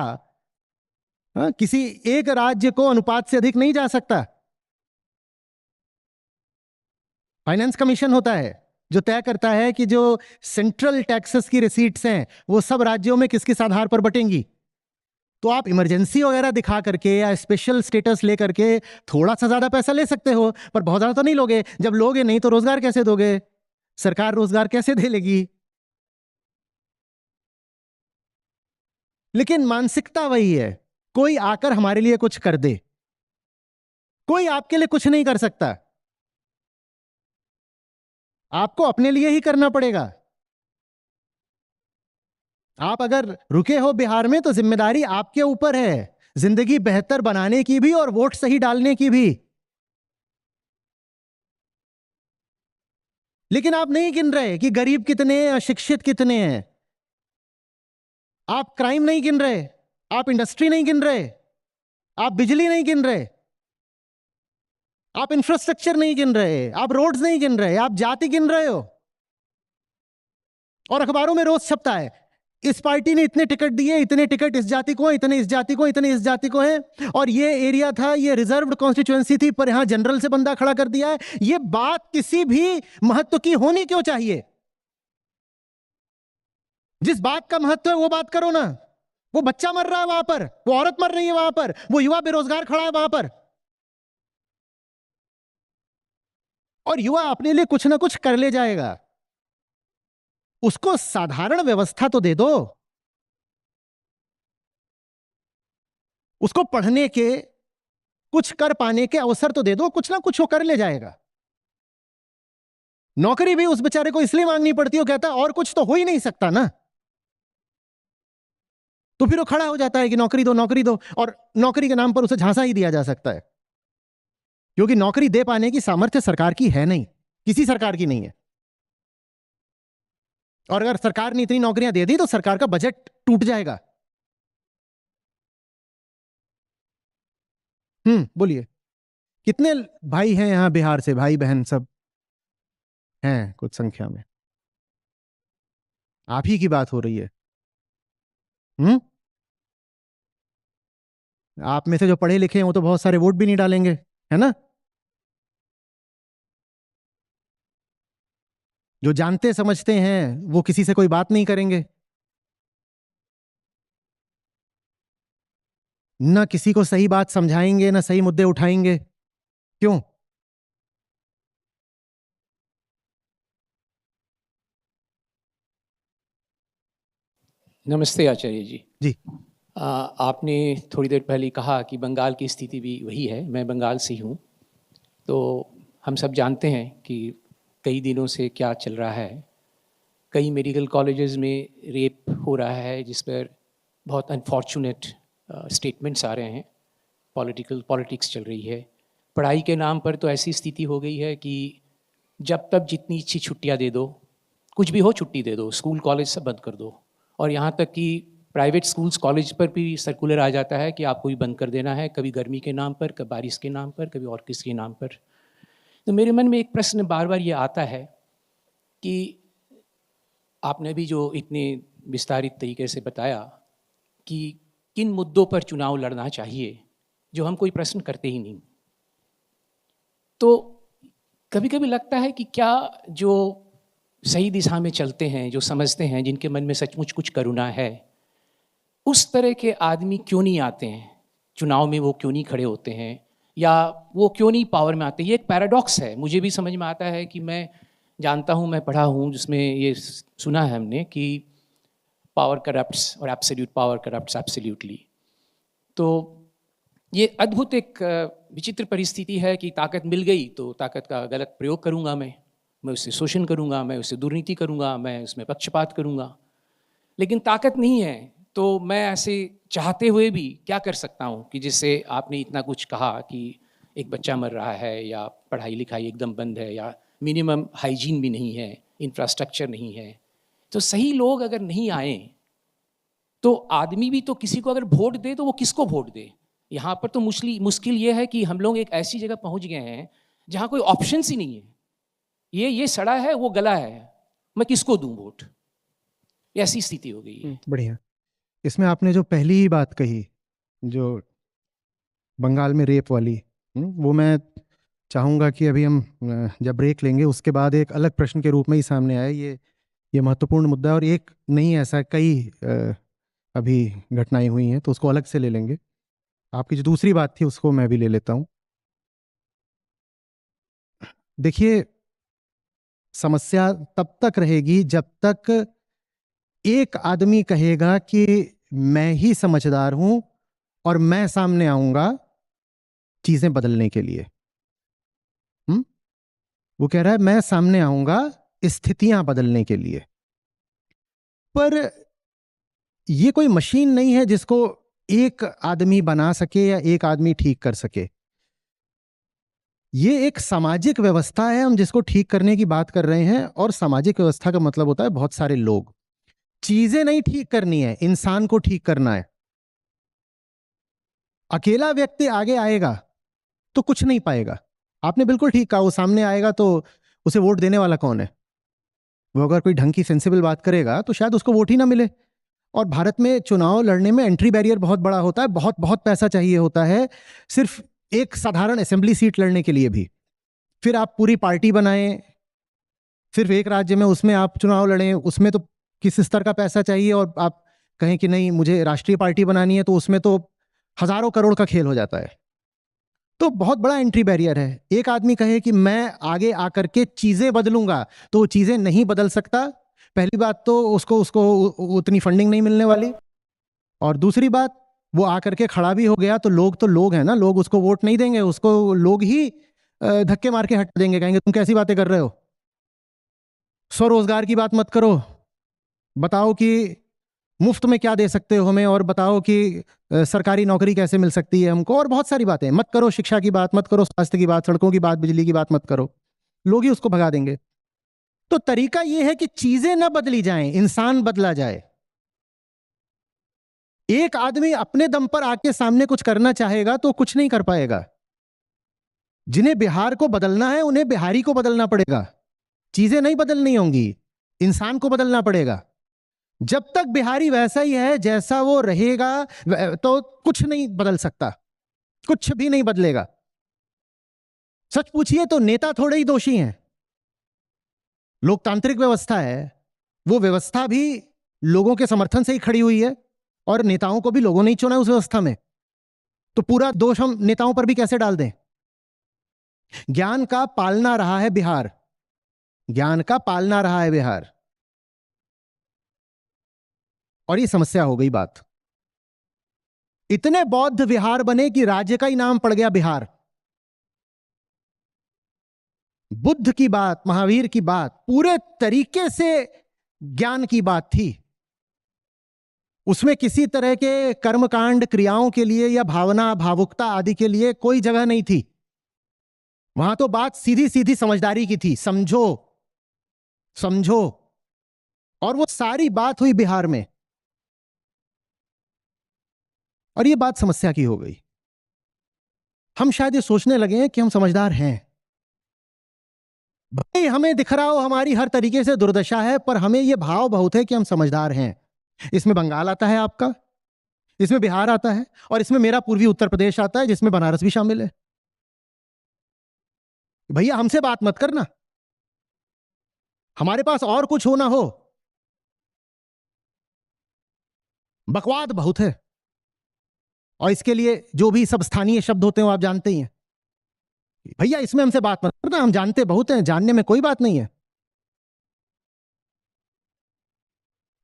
किसी एक राज्य को अनुपात से अधिक नहीं जा सकता। फाइनेंस कमीशन होता है जो तय करता है कि जो सेंट्रल टैक्सेस की रिसीट्स हैं वो सब राज्यों में किस किस आधार पर बटेंगी। तो आप इमरजेंसी वगैरह दिखा करके या स्पेशल स्टेटस ले करके थोड़ा सा ज्यादा पैसा ले सकते हो, पर बहुत ज्यादा तो नहीं लोगे। जब लोगे नहीं तो रोजगार कैसे दोगे? सरकार रोजगार कैसे दे लेगी? लेकिन मानसिकता वही है, कोई आकर हमारे लिए कुछ कर दे। कोई आपके लिए कुछ नहीं कर सकता, आपको अपने लिए ही करना पड़ेगा। आप अगर रुके हो बिहार में तो जिम्मेदारी आपके ऊपर है, जिंदगी बेहतर बनाने की भी और वोट सही डालने की भी। लेकिन आप नहीं गिन रहे कि गरीब कितने हैं, अशिक्षित कितने हैं। आप क्राइम नहीं गिन रहे, आप इंडस्ट्री नहीं गिन रहे, आप बिजली नहीं गिन रहे, आप इंफ्रास्ट्रक्चर नहीं गिन रहे, आप रोड्स नहीं गिन रहे, आप जाति गिन रहे हो। और अखबारों में रोज छपता है इस पार्टी ने इतने टिकट दिए, इतने टिकट इस जाति को, इतने इस जाति को, इतने इस जाति को हैं, और ये एरिया था, ये रिजर्व्ड कॉन्स्टिट्यूएंसी थी, पर यहां जनरल से बंदा खड़ा कर दिया है। ये बात किसी भी महत्व की होनी क्यों चाहिए? जिस बात का महत्व है वो बात करो ना। वो बच्चा मर रहा है वहां पर, वो औरत मर रही है वहां पर, वो युवा बेरोजगार खड़ा है वहां पर, और युवा अपने लिए कुछ ना कुछ कर ले जाएगा। उसको साधारण व्यवस्था तो दे दो, उसको पढ़ने के, कुछ कर पाने के अवसर तो दे दो, कुछ ना कुछ वो कर ले जाएगा। नौकरी भी उस बेचारे को इसलिए मांगनी पड़ती है, वो कहता है और कुछ तो हो ही नहीं सकता ना, तो फिर वो खड़ा हो जाता है कि नौकरी दो, नौकरी दो, और नौकरी के नाम पर उसे झांसा ही दिया जा सकता है, क्योंकि नौकरी दे पाने की सामर्थ्य सरकार की है नहीं, किसी सरकार की नहीं है। और अगर सरकार ने इतनी नौकरियां दे दी तो सरकार का बजट टूट जाएगा। बोलिए, कितने भाई हैं यहां बिहार से? भाई बहन सब हैं कुछ संख्या में, आप ही की बात हो रही है। आप में से जो पढ़े लिखे हैं वो तो बहुत सारे वोट भी नहीं डालेंगे, है ना? जो जानते समझते हैं वो किसी से कोई बात नहीं करेंगे, ना किसी को सही बात समझाएंगे, ना सही मुद्दे उठाएंगे। क्यों? नमस्ते आचार्य जी। जी। आपने थोड़ी देर पहले कहा कि बंगाल की स्थिति भी वही है। मैं बंगाल से हूँ, तो हम सब जानते हैं कि कई दिनों से क्या चल रहा है। कई मेडिकल कॉलेजेस में रेप हो रहा है, जिस पर बहुत अनफॉर्चुनेट स्टेटमेंट्स आ रहे हैं। पॉलिटिक्स चल रही है। पढ़ाई के नाम पर तो ऐसी स्थिति हो गई है कि जब तक जितनी इच्छी छुट्टियाँ दे दो, कुछ भी हो छुट्टी दे दो, स्कूल कॉलेज सब बंद कर दो। और यहाँ तक कि प्राइवेट स्कूल्स कॉलेज पर भी सर्कुलर आ जाता है कि आपको भी बंद कर देना है, कभी गर्मी के नाम पर, कभी बारिश के नाम पर, कभी और किसी के नाम पर। तो मेरे मन में एक प्रश्न बार बार ये आता है कि आपने भी जो इतने विस्तारित तरीके से बताया कि किन मुद्दों पर चुनाव लड़ना चाहिए, जो हम कोई प्रश्न करते ही नहीं। तो कभी कभी लगता है कि क्या जो सही दिशा में चलते हैं, जो समझते हैं, जिनके मन में सचमुच कुछ करुणा है, उस तरह के आदमी क्यों नहीं आते हैं चुनाव में? वो क्यों नहीं खड़े होते हैं, या वो क्यों नहीं पावर में आते? ये एक पैराडॉक्स है। मुझे भी समझ में आता है कि मैं जानता हूँ, मैं पढ़ा हूँ, जिसमें ये सुना है हमने कि पावर करप्ट्स और एब्सोल्यूट पावर करप्ट्स एब्सोल्यूटली। तो ये अद्भुत एक विचित्र परिस्थिति है कि ताकत मिल गई तो ताकत का गलत प्रयोग करूँगा, मैं उससे शोषण करूँगा, मैं उससे दुर्नीति करूँगा, मैं उसमें पक्षपात करूँगा। लेकिन ताकत नहीं है तो मैं ऐसे चाहते हुए भी क्या कर सकता हूँ कि जिससे आपने इतना कुछ कहा कि एक बच्चा मर रहा है, या पढ़ाई लिखाई एकदम बंद है, या मिनिमम हाइजीन भी नहीं है, इंफ्रास्ट्रक्चर नहीं है। तो सही लोग अगर नहीं आए तो आदमी भी तो किसी को अगर वोट दे तो वो किसको वोट दे? यहाँ पर तो मुश्किल ये है कि हम लोग एक ऐसी जगह पहुँच गए हैं जहाँ कोई ऑप्शन ही नहीं है। ये सड़ा है, वो गला है, मैं किसको दूं वोट? ऐसी स्थिति हो गई है। बढ़िया। इसमें आपने जो पहली ही बात कही, जो बंगाल में रेप वाली, वो मैं चाहूँगा कि अभी हम जब ब्रेक लेंगे उसके बाद एक अलग प्रश्न के रूप में ही सामने आए। ये महत्वपूर्ण मुद्दा है, और एक नहीं ऐसा कई अभी घटनाएं हुई हैं, तो उसको अलग से ले लेंगे। आपकी जो दूसरी बात थी उसको मैं भी ले लेता हूँ। देखिए, समस्या तब तक रहेगी जब तक एक आदमी कहेगा कि मैं ही समझदार हूं और मैं सामने आऊंगा चीजें बदलने के लिए। वो कह रहा है मैं सामने आऊंगा स्थितियां बदलने के लिए। पर ये कोई मशीन नहीं है जिसको एक आदमी बना सके या एक आदमी ठीक कर सके। ये एक सामाजिक व्यवस्था है, हम जिसको ठीक करने की बात कर रहे हैं। और सामाजिक व्यवस्था का मतलब होता है बहुत सारे लोग। चीजें नहीं ठीक करनी है, इंसान को ठीक करना है। अकेला व्यक्ति आगे आएगा तो कुछ नहीं पाएगा। आपने बिल्कुल ठीक कहा, वो सामने आएगा तो उसे वोट देने वाला कौन है? वो अगर कोई ढंग की सेंसिबल बात करेगा तो शायद उसको वोट ही ना मिले। और भारत में चुनाव लड़ने में एंट्री बैरियर बहुत बड़ा होता है, बहुत बहुत पैसा चाहिए होता है, सिर्फ एक साधारण असेंबली सीट लड़ने के लिए भी। फिर आप पूरी पार्टी बनाएं, सिर्फ एक राज्य में उसमें आप चुनाव लड़ें, उसमें तो किस स्तर का पैसा चाहिए। और आप कहें कि नहीं मुझे राष्ट्रीय पार्टी बनानी है, तो उसमें तो हजारों करोड़ का खेल हो जाता है। तो बहुत बड़ा एंट्री बैरियर है। एक आदमी कहे कि मैं आगे आकर के चीजें बदलूंगा, तो वो चीजें नहीं बदल सकता। पहली बात तो उसको उतनी फंडिंग नहीं मिलने वाली, और दूसरी बात वो आकर के खड़ा भी हो गया तो लोग हैं ना, लोग उसको वोट नहीं देंगे, उसको लोग ही धक्के मार के हटा देंगे, कहेंगे तुम कैसी बातें कर रहे हो, स्वरोजगार की बात मत करो, बताओ कि मुफ्त में क्या दे सकते हो हमें, और बताओ कि सरकारी नौकरी कैसे मिल सकती है हमको, और बहुत सारी बातें मत करो। शिक्षा की बात मत करो, स्वास्थ्य की बात, सड़कों की बात, बिजली की बात मत करो, लोग ही उसको भगा देंगे। तो तरीका यह है कि चीजें ना बदली जाएं, इंसान बदला जाए। एक आदमी अपने दम पर आके सामने कुछ करना चाहेगा तो कुछ नहीं कर पाएगा। जिन्हें बिहार को बदलना है उन्हें बिहारी को बदलना पड़ेगा, चीजें नहीं बदलनी होंगी, इंसान को बदलना पड़ेगा। जब तक बिहारी वैसा ही है जैसा वो रहेगा तो कुछ नहीं बदल सकता, कुछ भी नहीं बदलेगा। सच पूछिए तो नेता थोड़े ही दोषी हैं। लोकतांत्रिक व्यवस्था है, वो व्यवस्था भी लोगों के समर्थन से ही खड़ी हुई है, और नेताओं को भी लोगों ने ही चुना उस व्यवस्था में। तो पूरा दोष हम नेताओं पर भी कैसे डाल दें? ज्ञान का पालना रहा है बिहार, ज्ञान का पालना रहा है बिहार, और ये समस्या हो गई बात। इतने बौद्ध विहार बने कि राज्य का ही नाम पड़ गया बिहार। बुद्ध की बात, महावीर की बात पूरे तरीके से ज्ञान की बात थी। उसमें किसी तरह के कर्मकांड क्रियाओं के लिए या भावना भावुकता आदि के लिए कोई जगह नहीं थी। वहां तो बात सीधी सीधी समझदारी की थी, समझो समझो। और वो सारी बात हुई बिहार में। और ये बात समस्या की हो गई। हम शायद ये सोचने लगे हैं कि हम समझदार हैं। भाई हमें दिख रहा हो हमारी हर तरीके से दुर्दशा है, पर हमें ये भाव बहुत है कि हम समझदार हैं। इसमें बंगाल आता है आपका, इसमें बिहार आता है, और इसमें मेरा पूर्वी उत्तर प्रदेश आता है, जिसमें बनारस भी शामिल है। भैया हमसे बात मत करना, हमारे पास और कुछ हो ना हो, बकवाद बहुत है। और इसके लिए जो भी सब स्थानीय शब्द होते हैं वो आप जानते ही हैं। भैया इसमें हमसे बात मत करना, हम जानते बहुत हैं, जानने में कोई बात नहीं है।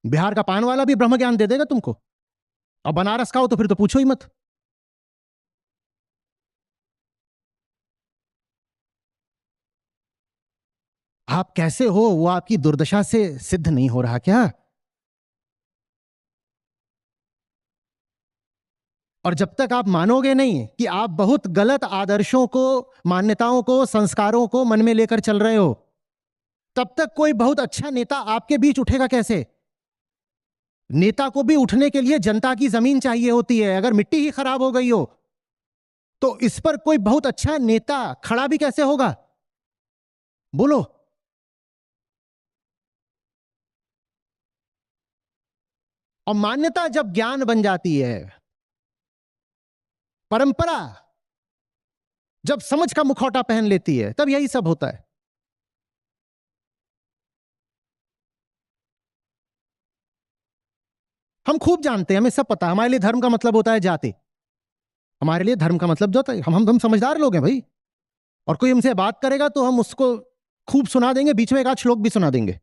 बिहार का पान वाला भी ब्रह्म ज्ञान दे देगा तुमको, और बनारस का हो तो फिर तो पूछो ही मत। आप कैसे हो वो आपकी दुर्दशा से सिद्ध नहीं हो रहा क्या? और जब तक आप मानोगे नहीं कि आप बहुत गलत आदर्शों को, मान्यताओं को, संस्कारों को मन में लेकर चल रहे हो, तब तक कोई बहुत अच्छा नेता आपके बीच उठेगा कैसे? नेता को भी उठने के लिए जनता की जमीन चाहिए होती है। अगर मिट्टी ही खराब हो गई हो तो इस पर कोई बहुत अच्छा नेता खड़ा भी कैसे होगा? बोलो। और मान्यता जब ज्ञान बन जाती है, परंपरा जब समझ का मुखौटा पहन लेती है, तब यही सब होता है। हम खूब जानते हैं, हमें सब पता है। हमारे लिए धर्म का मतलब होता है जाति। हमारे लिए धर्म का मतलब जो होता है, हम समझदार लोग हैं भाई। और कोई हमसे बात करेगा तो हम उसको खूब सुना देंगे, बीच में एक आध श्लोक भी सुना देंगे,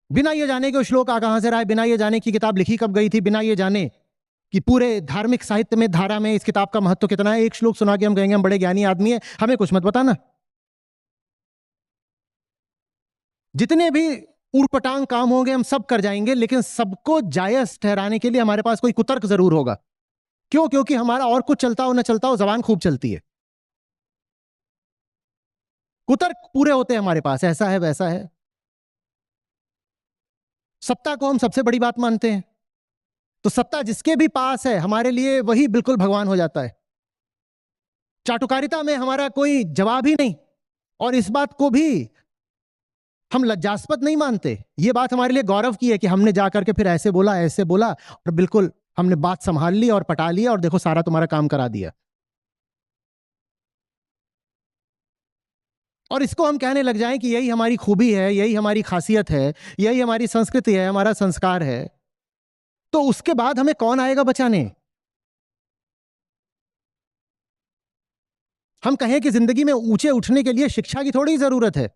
बिना ये जाने कि वो श्लोक आ कहां से रहा है, बिना ये जाने कि किताब लिखी कब गई थी, बिना ये जाने कि पूरे धार्मिक साहित्य में, धारा में इस किताब का महत्व कितना है। एक श्लोक सुना के हम कहेंगे हम बड़े ज्ञानी आदमी हैं, हमें कुछ मत बताना। जितने भी ऊटपटांग काम होंगे हम सब कर जाएंगे, लेकिन सबको जायज ठहराने के लिए हमारे पास कोई कुतर्क जरूर होगा। क्यों? क्योंकि हमारा और कुछ चलता हो ना चलता हो, जबान खूब चलती है। कुतर्क पूरे होते हैं हमारे पास, ऐसा है वैसा है। सत्ता को हम सबसे बड़ी बात मानते हैं, तो सत्ता जिसके भी पास है हमारे लिए वही बिल्कुल भगवान हो जाता है। चाटुकारिता में हमारा कोई जवाब ही नहीं, और इस बात को भी हम लज्जास्पद नहीं मानते। ये बात हमारे लिए गौरव की है कि हमने जाकर के फिर ऐसे बोला, ऐसे बोला, और बिल्कुल हमने बात संभाल ली और पटा लिया, और देखो सारा तुम्हारा काम करा दिया। और इसको हम कहने लग जाएं कि यही हमारी खूबी है, यही हमारी खासियत है, यही हमारी संस्कृति है, हमारा संस्कार है, तो उसके बाद हमें कौन आएगा बचाने? हम कहें कि जिंदगी में ऊंचे उठने के लिए शिक्षा की थोड़ी जरूरत है,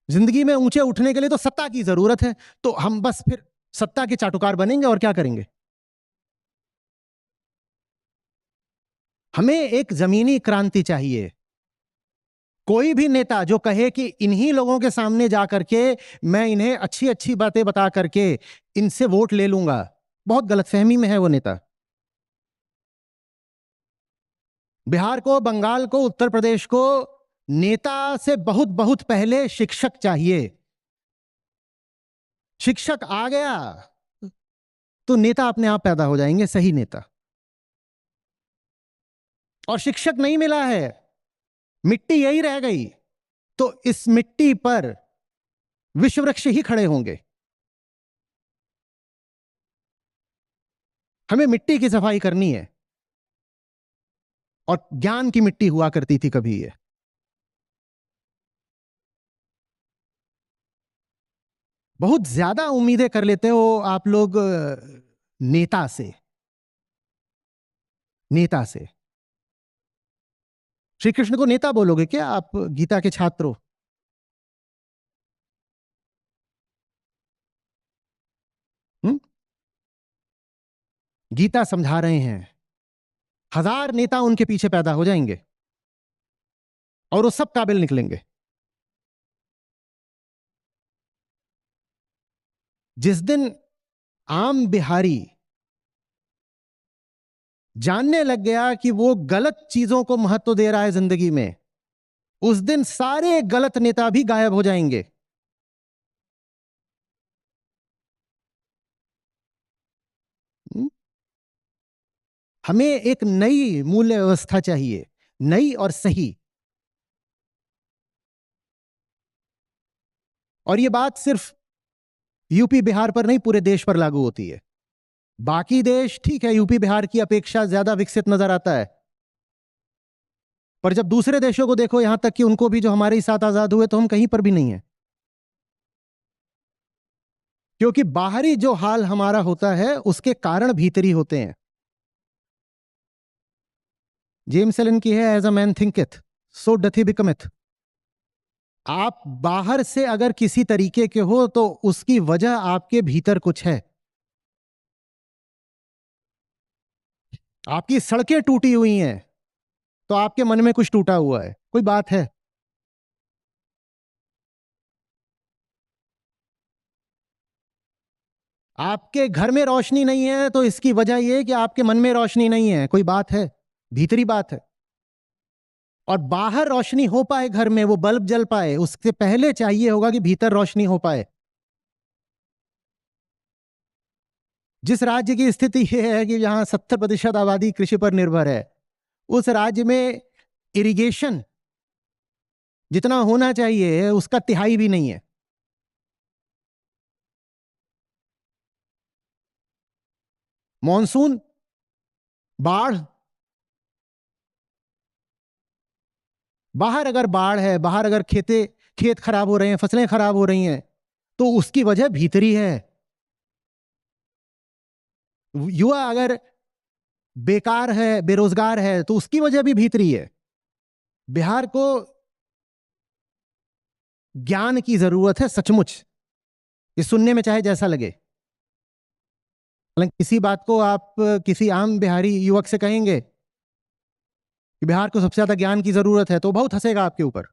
जिंदगी में ऊंचे उठने के लिए तो सत्ता की जरूरत है। तो हम बस फिर सत्ता के चाटुकार बनेंगे और क्या करेंगे? हमें एक जमीनी क्रांति चाहिए। कोई भी नेता जो कहे कि इन्हीं लोगों के सामने जाकर के मैं इन्हें अच्छी अच्छी बातें बता करके इनसे वोट ले लूंगा, बहुत गलतफहमी में है वो नेता। बिहार को, बंगाल को, उत्तर प्रदेश को नेता से बहुत बहुत पहले शिक्षक चाहिए। शिक्षक आ गया तो नेता अपने आप पैदा हो जाएंगे, सही नेता। और शिक्षक नहीं मिला है, मिट्टी यही रह गई, तो इस मिट्टी पर विश्व वृक्ष ही खड़े होंगे। हमें मिट्टी की सफाई करनी है, और ज्ञान की मिट्टी हुआ करती थी कभी ये। बहुत ज्यादा उम्मीदें कर लेते हो आप लोग नेता से। नेता से श्री कृष्ण को नेता बोलोगे क्या आप? गीता के छात्र हो। गीता समझा रहे हैं, 1000 नेता उनके पीछे पैदा हो जाएंगे और वो सब काबिल निकलेंगे। जिस दिन आम बिहारी जानने लग गया कि वो गलत चीजों को महत्व दे रहा है जिंदगी में, उस दिन सारे गलत नेता भी गायब हो जाएंगे। हमें एक नई मूल्य व्यवस्था चाहिए, नई और सही। और ये बात सिर्फ यूपी बिहार पर नहीं, पूरे देश पर लागू होती है। बाकी देश ठीक है, यूपी बिहार की अपेक्षा ज्यादा विकसित नजर आता है, पर जब दूसरे देशों को देखो, यहां तक कि उनको भी जो हमारे ही साथ आजाद हुए, तो हम कहीं पर भी नहीं है। क्योंकि बाहरी जो हाल हमारा होता है उसके कारण भीतरी होते हैं। जेम्स एलन की है, as a man thinketh so doth he becometh. आप बाहर से अगर किसी तरीके के हो तो उसकी वजह आपके भीतर कुछ है। आपकी सड़कें टूटी हुई हैं तो आपके मन में कुछ टूटा हुआ है, कोई बात है। आपके घर में रोशनी नहीं है तो इसकी वजह यह है कि आपके मन में रोशनी नहीं है, कोई बात है, भीतरी बात है। और बाहर रोशनी हो पाए, घर में वो बल्ब जल पाए, उससे पहले चाहिए होगा कि भीतर रोशनी हो पाए। जिस राज्य की स्थिति यह है कि जहां 70% आबादी कृषि पर निर्भर है, उस राज्य में इरिगेशन जितना होना चाहिए उसका तिहाई भी नहीं है। मॉनसून, बाढ़, बाहर अगर बाढ़ है, बाहर अगर खेत खराब हो रहे हैं, फसलें खराब हो रही हैं, तो उसकी वजह भीतरी है। युवा अगर बेकार है, बेरोजगार है, तो उसकी वजह भी भीतरी है। बिहार को ज्ञान की जरूरत है सचमुच, ये सुनने में चाहे जैसा लगे। किसी बात को आप किसी आम बिहारी युवक से कहेंगे कि बिहार को सबसे ज्यादा ज्ञान की जरूरत है, तो बहुत हंसेगा आपके ऊपर,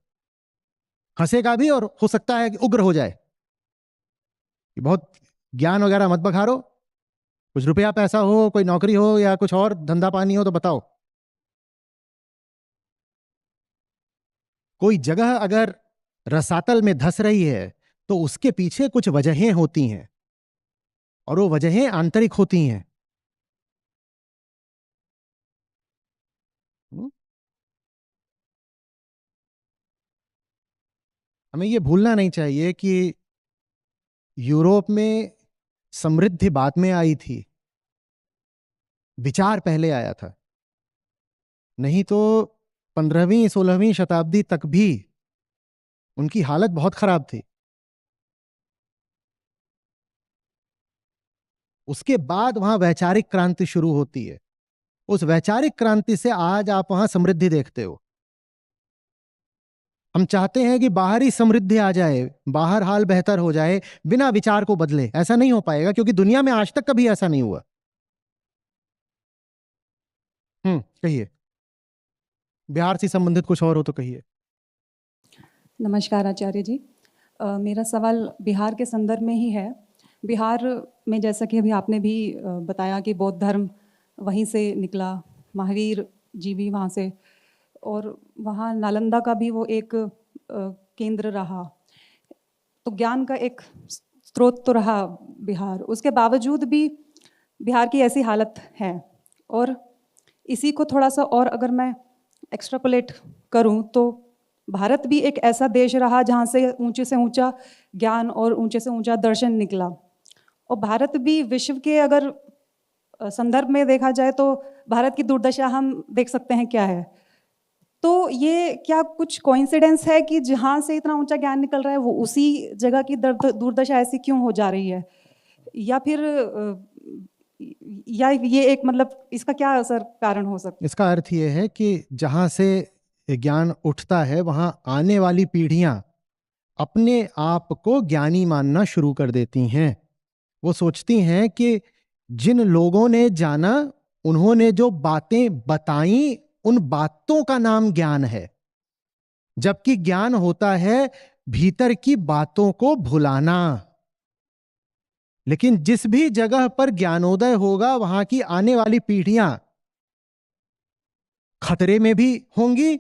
हंसेगा भी, और हो सकता है कि उग्र हो जाए कि बहुत ज्ञान वगैरह मत बखारो, कुछ रुपया पैसा हो, कोई नौकरी हो या कुछ और धंधा पानी हो तो बताओ। कोई जगह अगर रसातल में धंस रही है तो उसके पीछे कुछ वजहें होती हैं, और वो वजहें आंतरिक होती हैं। हमें ये भूलना नहीं चाहिए कि यूरोप में समृद्धि बाद में आई थी, विचार पहले आया था। नहीं तो 15वीं 16वीं शताब्दी तक भी उनकी हालत बहुत खराब थी। उसके बाद वहां वैचारिक क्रांति शुरू होती है। उस वैचारिक क्रांति से आज आप वहां समृद्धि देखते हो। हम चाहते हैं कि बाहरी समृद्धि आ जाए, बाहर हाल बेहतर हो जाए, बिना विचार को बदले। ऐसा नहीं हो पाएगा, क्योंकि दुनिया में आज तक कभी ऐसा नहीं हुआ। कहिए, बिहार से संबंधित कुछ और हो तो कहिए। नमस्कार आचार्य जी। मेरा सवाल बिहार के संदर्भ में ही है। बिहार में जैसा कि अभी आपने भी बताया कि बौद्ध धर्म वहीं से निकला, महावीर जी भी वहाँ से, और वहाँ नालंदा का भी वो एक केंद्र रहा, तो ज्ञान का एक स्रोत तो रहा बिहार। उसके बावजूद भी बिहार की ऐसी हालत है। और इसी को थोड़ा सा और अगर मैं एक्स्ट्रापोलेट करूं तो भारत भी एक ऐसा देश रहा जहाँ से ऊंचा ज्ञान और ऊंचे से ऊंचा दर्शन निकला। और भारत भी विश्व के अगर संदर्भ में देखा जाए तो भारत की दुर्दशा हम देख सकते हैं क्या है। तो ये क्या कुछ कोइंसिडेंस है कि जहाँ से इतना ऊंचा ज्ञान निकल रहा है वो उसी जगह की दुर्दशा ऐसी क्यों हो जा रही है? या फिर या ये एक मतलब इसका क्या असर कारण हो सकता है? इसका अर्थ ये है कि जहां से ज्ञान उठता है वहां आने वाली पीढ़ियां अपने आप को ज्ञानी मानना शुरू कर देती हैं। वो सोचती हैं कि जिन लोगों ने जाना, उन्होंने जो बातें बताई, उन बातों का नाम ज्ञान है। जबकि ज्ञान होता है भीतर की बातों को भुलाना। लेकिन जिस भी जगह पर ज्ञानोदय होगा वहां की आने वाली पीढ़ियां खतरे में भी होंगी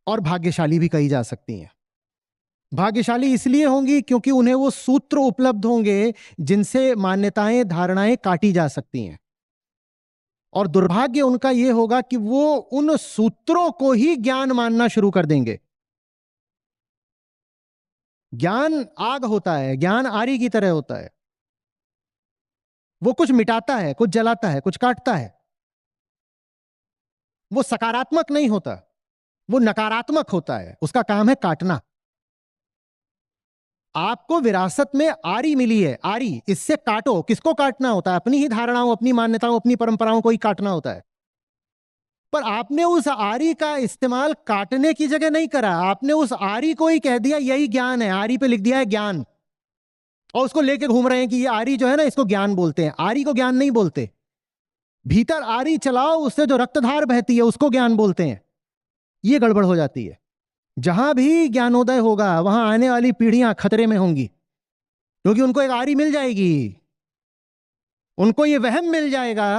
और भाग्यशाली भी कही जा सकती हैं। भाग्यशाली इसलिए होंगी क्योंकि उन्हें वो सूत्र उपलब्ध होंगे जिनसे मान्यताएं, धारणाएं काटी जा सकती हैं। और दुर्भाग्य उनका यह होगा कि वो उन सूत्रों को ही ज्ञान मानना शुरू कर देंगे। ज्ञान आग होता है, ज्ञान आरी की तरह होता है। वो कुछ मिटाता है, कुछ जलाता है, कुछ काटता है। वो सकारात्मक नहीं होता, वो नकारात्मक होता है। उसका काम है काटना। आपको विरासत में आरी मिली है, आरी, इससे काटो। किसको काटना होता है? अपनी ही धारणाओं, अपनी मान्यताओं, अपनी परंपराओं को ही काटना होता है। पर आपने उस आरी का इस्तेमाल काटने की जगह नहीं करा। आपने उस आरी को ही कह दिया यही ज्ञान है, आरी पे लिख दिया है ज्ञान, और उसको लेके घूम रहे हैं कि ये आरी जो है ना, इसको ज्ञान बोलते हैं। आरी को ज्ञान नहीं बोलते। भीतर आरी चलाओ, उससे जो रक्तधार बहती है उसको ज्ञान बोलते हैं। ये गड़बड़ हो जाती है। जहां भी ज्ञानोदय होगा वहां आने वाली पीढ़ियां खतरे में होंगी, क्योंकि उनको एक आरी मिल जाएगी। उनको ये वहम मिल जाएगा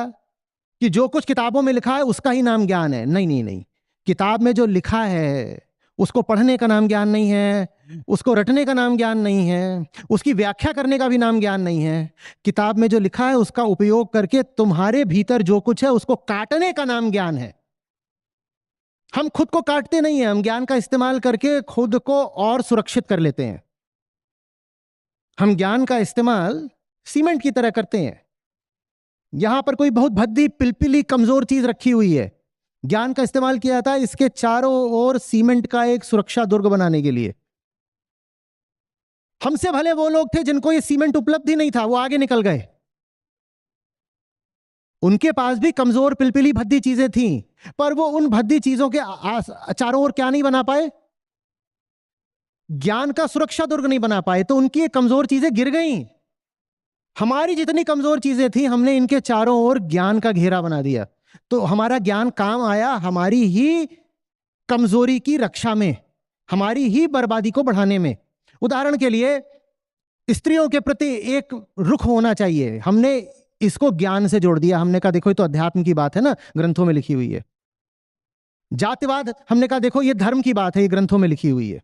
कि जो कुछ किताबों में लिखा है उसका ही नाम ज्ञान है। नहीं नहीं नहीं, किताब में जो लिखा है उसको पढ़ने का नाम ज्ञान नहीं है, उसको रटने का नाम ज्ञान नहीं है, उसकी व्याख्या करने का भी नाम ज्ञान नहीं है। किताब में जो लिखा है उसका उपयोग करके तुम्हारे भीतर जो कुछ है उसको काटने का नाम ज्ञान है। हम खुद को काटते नहीं हैं, हम ज्ञान का इस्तेमाल करके खुद को और सुरक्षित कर लेते हैं। हम ज्ञान का इस्तेमाल सीमेंट की तरह करते हैं। यहां पर कोई बहुत भद्दी पिलपिली कमजोर चीज रखी हुई है, ज्ञान का इस्तेमाल किया जाता है इसके चारों ओर सीमेंट का एक सुरक्षा दुर्ग बनाने के लिए। हमसे भले वो लोग थे जिनको ये सीमेंट उपलब्ध ही नहीं था, वो आगे निकल गए। उनके पास भी कमजोर पिलपिली भद्दी चीजें थीं, पर वो उन भद्दी चीजों के चारों ओर क्या नहीं बना पाए? ज्ञान का सुरक्षा दुर्ग नहीं बना पाए, तो उनकी ये कमजोर चीजें गिर गईं। हमारी जितनी कमजोर चीजें थी हमने इनके चारों ओर ज्ञान का घेरा बना दिया, तो हमारा ज्ञान काम आया हमारी ही कमजोरी की रक्षा में, हमारी ही बर्बादी को बढ़ाने में। उदाहरण के लिए स्त्रियों के प्रति एक रुख होना चाहिए, हमने इसको ज्ञान से जोड़ दिया। हमने कहा देखो ये तो अध्यात्म की बात है ना, ग्रंथों में लिखी हुई है। जातिवाद, हमने कहा देखो ये धर्म की बात है, ये ग्रंथों में लिखी हुई है।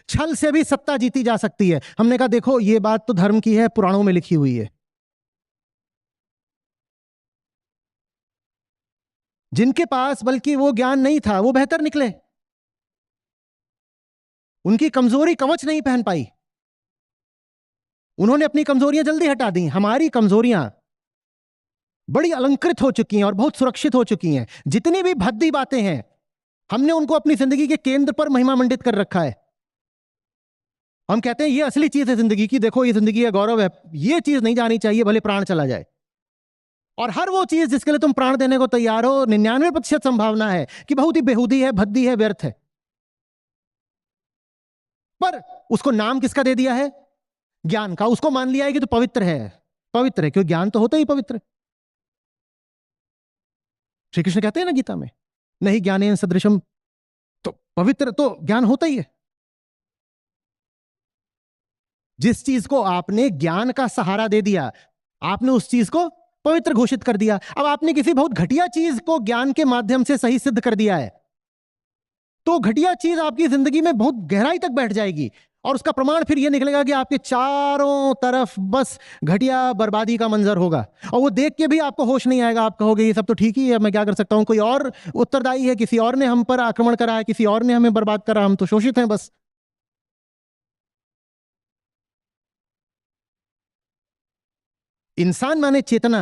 छल से भी सत्ता जीती जा सकती है, हमने कहा देखो ये बात तो धर्म की है, पुराणों में लिखी हुई है। जिनके पास बल्कि वो ज्ञान नहीं था वो बेहतर निकले, उनकी कमजोरी कवच नहीं पहन पाई, उन्होंने अपनी कमजोरियां जल्दी हटा दी। हमारी कमजोरियां बड़ी अलंकृत हो चुकी हैं और बहुत सुरक्षित हो चुकी हैं। जितनी भी भद्दी बातें हैं हमने उनको अपनी जिंदगी के केंद्र पर महिमा मंडित कर रखा है। हम कहते हैं ये असली चीज है जिंदगी की, देखो ये जिंदगी का गौरव है, ये चीज नहीं जानी चाहिए भले प्राण चला जाए। और हर वो चीज जिसके लिए तुम प्राण देने को तैयार हो, 99% संभावना है कि बहुत ही बेहूदी है, भद्दी है, व्यर्थ है। पर उसको नाम किसका दे दिया है? ज्ञान का। उसको मान लिया है कि तो पवित्र है, पवित्र है, क्योंकि ज्ञान तो होता ही पवित्र है। श्री कृष्ण कहते हैं ना गीता में, नहीं ज्ञानेन सदृशम, तो पवित्र तो ज्ञान होता ही है। जिस चीज को आपने ज्ञान का सहारा दे दिया, आपने उस चीज को पवित्र घोषित कर दिया। अब आपने किसी बहुत घटिया चीज को ज्ञान के माध्यम से सही सिद्ध कर दिया है, तो घटिया चीज आपकी जिंदगी में बहुत गहराई तक बैठ जाएगी, और उसका प्रमाण फिर यह निकलेगा कि आपके चारों तरफ बस घटिया बर्बादी का मंजर होगा, और वो देख के भी आपको होश नहीं आएगा। आप कहोगे ये सब तो ठीक ही है, मैं क्या कर सकता हूं, कोई और उत्तरदायी है, किसी और ने हम पर आक्रमण करा है, किसी और ने हमें बर्बाद करा, हम तो शोषित हैं बस। इंसान माने चेतना।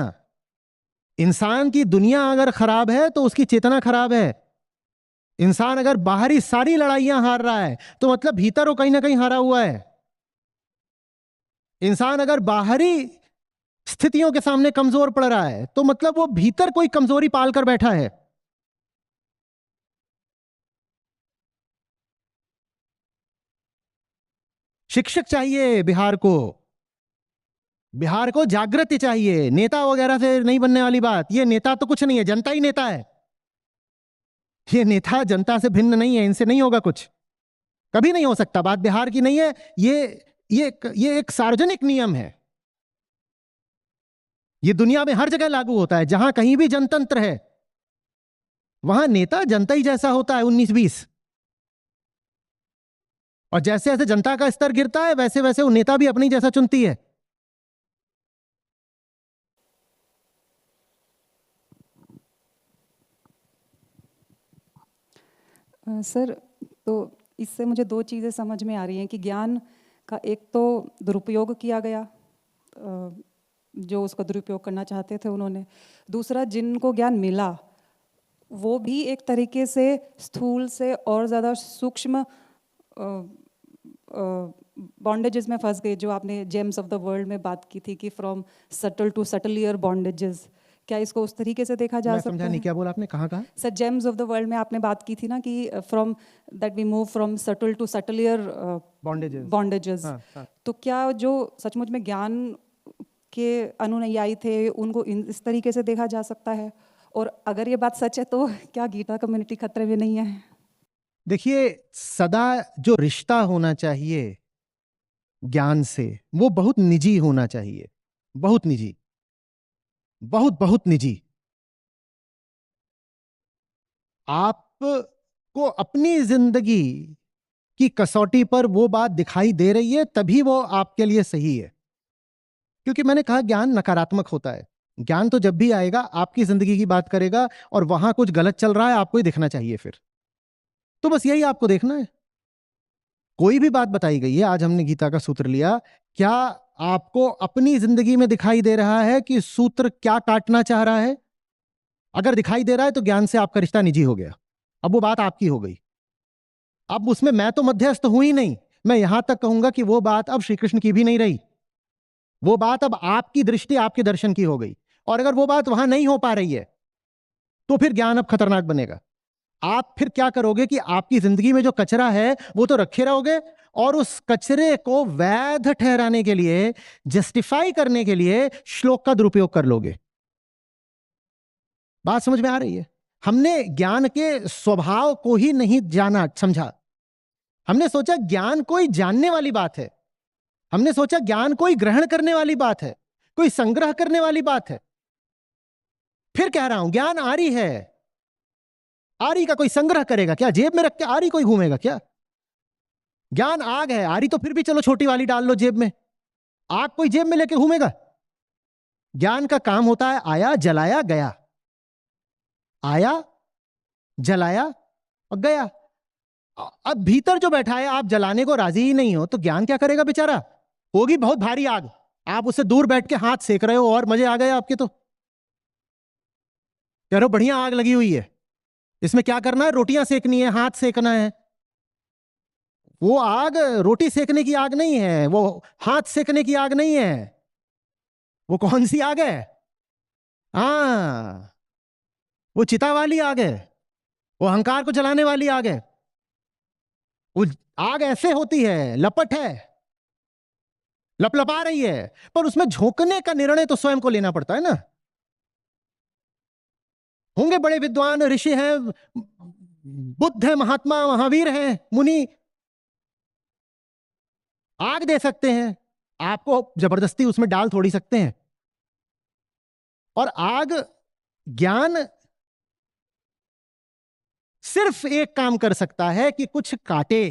इंसान की दुनिया अगर खराब है तो उसकी चेतना खराब है। इंसान अगर बाहरी सारी लड़ाइयां हार रहा है तो मतलब भीतर वो कहीं ना कहीं हारा हुआ है। इंसान अगर बाहरी स्थितियों के सामने कमजोर पड़ रहा है तो मतलब वो भीतर कोई कमजोरी पाल कर बैठा है। शिक्षक चाहिए बिहार को, बिहार को जागृति चाहिए, नेता वगैरह से नहीं बनने वाली बात। ये नेता तो कुछ नहीं है, जनता ही नेता है। ये नेता जनता से भिन्न नहीं है, इनसे नहीं होगा कुछ, कभी नहीं हो सकता। बात बिहार की नहीं है, ये एक सार्वजनिक नियम है। ये दुनिया में हर जगह लागू होता है। जहां कहीं भी जनतंत्र है वहां नेता जनता ही जैसा होता है, 19-20। और जैसे जैसे जनता का स्तर गिरता है वैसे वैसे वो नेता भी अपनी जैसा चुनती है। सर, तो इससे मुझे दो चीज़ें समझ में आ रही हैं कि ज्ञान का एक तो दुरुपयोग किया गया, जो उसका दुरुपयोग करना चाहते थे उन्होंने। दूसरा, जिनको ज्ञान मिला वो भी एक तरीके से स्थूल से और ज़्यादा सूक्ष्म बॉन्डेजेस में फंस गए, जो आपने जेम्स ऑफ द वर्ल्ड में बात की थी कि from subtle to subtler bondages. क्या इसको उस तरीके से देखा जा मैं सकता समझा है? नहीं, क्या बोला आपने, कहाँ कहा? Sir, James of the world में आपने बात की थी ना कि from that we move from subtle to subtler bondages. हाँ। तो क्या जो सचमुच में ज्ञान के अनुयायी थे उनको इस तरीके से देखा जा सकता है? और अगर ये बात सच है तो क्या गीता कम्युनिटी खतरे में नहीं है? देखिए, सदा जो रिश्ता होना चाहिए ज्ञान से वो बहुत निजी होना चाहिए, बहुत निजी, बहुत बहुत निजी। आपको अपनी जिंदगी की कसौटी पर वो बात दिखाई दे रही है तभी वो आपके लिए सही है। क्योंकि मैंने कहा ज्ञान नकारात्मक होता है। ज्ञान तो जब भी आएगा आपकी जिंदगी की बात करेगा और वहां कुछ गलत चल रहा है आपको ही दिखना चाहिए फिर। तो बस यही आपको देखना है। कोई भी बात बताई गई है, आज हमने गीता का सूत्र लिया, क्या आपको अपनी जिंदगी में दिखाई दे रहा है कि सूत्र क्या काटना चाह रहा है? अगर दिखाई दे रहा है तो ज्ञान से आपका रिश्ता निजी हो गया, अब वो बात आपकी हो गई। अब उसमें मैं तो मध्यस्थ हूं ही नहीं। मैं यहां तक कहूंगा कि वो बात अब श्री कृष्ण की भी नहीं रही, वो बात अब आपकी दृष्टि आपके दर्शन की हो गई। और अगर वो बात वहां नहीं हो पा रही है तो फिर ज्ञान अब खतरनाक बनेगा। आप फिर क्या करोगे कि आपकी जिंदगी में जो कचरा है वो तो रखे रहोगे और उस कचरे को वैध ठहराने के लिए, जस्टिफाई करने के लिए श्लोक का दुरुपयोग कर लोगे। बात समझ में आ रही है? हमने ज्ञान के स्वभाव को ही नहीं जाना, समझा। हमने सोचा ज्ञान कोई जानने वाली बात है, हमने सोचा ज्ञान कोई ग्रहण करने वाली बात है, कोई संग्रह करने वाली बात है। फिर कह रहा हूं ज्ञान आरी है। आरी का कोई संग्रह करेगा क्या? जेब में रख के आरी कोई घूमेगा क्या? ज्ञान आग है, आरी तो फिर भी चलो छोटी वाली डाल लो जेब में, आग कोई जेब में लेके घूमेगा? ज्ञान का काम होता है आया, जलाया, गया, आया, जलाया और गया। अब भीतर जो बैठा है आप जलाने को राजी ही नहीं हो तो ज्ञान क्या करेगा बेचारा? होगी बहुत भारी आग, आप उससे दूर बैठ के हाथ सेक रहे हो और मजे आ गए आपके। तो कह रहे हो बढ़िया आग लगी हुई है, इसमें क्या करना है? रोटियां सेकनी है, हाथ सेकना है। वो आग रोटी सेकने की आग नहीं है, वो हाथ सेकने की आग नहीं है। वो कौन सी आग है? हाँ, वो चिता वाली आग है, वो अहंकार को जलाने वाली आग है। वो आग ऐसे होती है, लपट है, लपलपा रही है, पर उसमें झोंकने का निर्णय तो स्वयं को लेना पड़ता है ना। होंगे बड़े विद्वान ऋषि हैं, बुद्ध है, महात्मा, महावीर हैं, मुनि, आग दे सकते हैं, आपको जबरदस्ती उसमें डाल थोड़ी सकते हैं। और आग, ज्ञान सिर्फ एक काम कर सकता है कि कुछ काटे।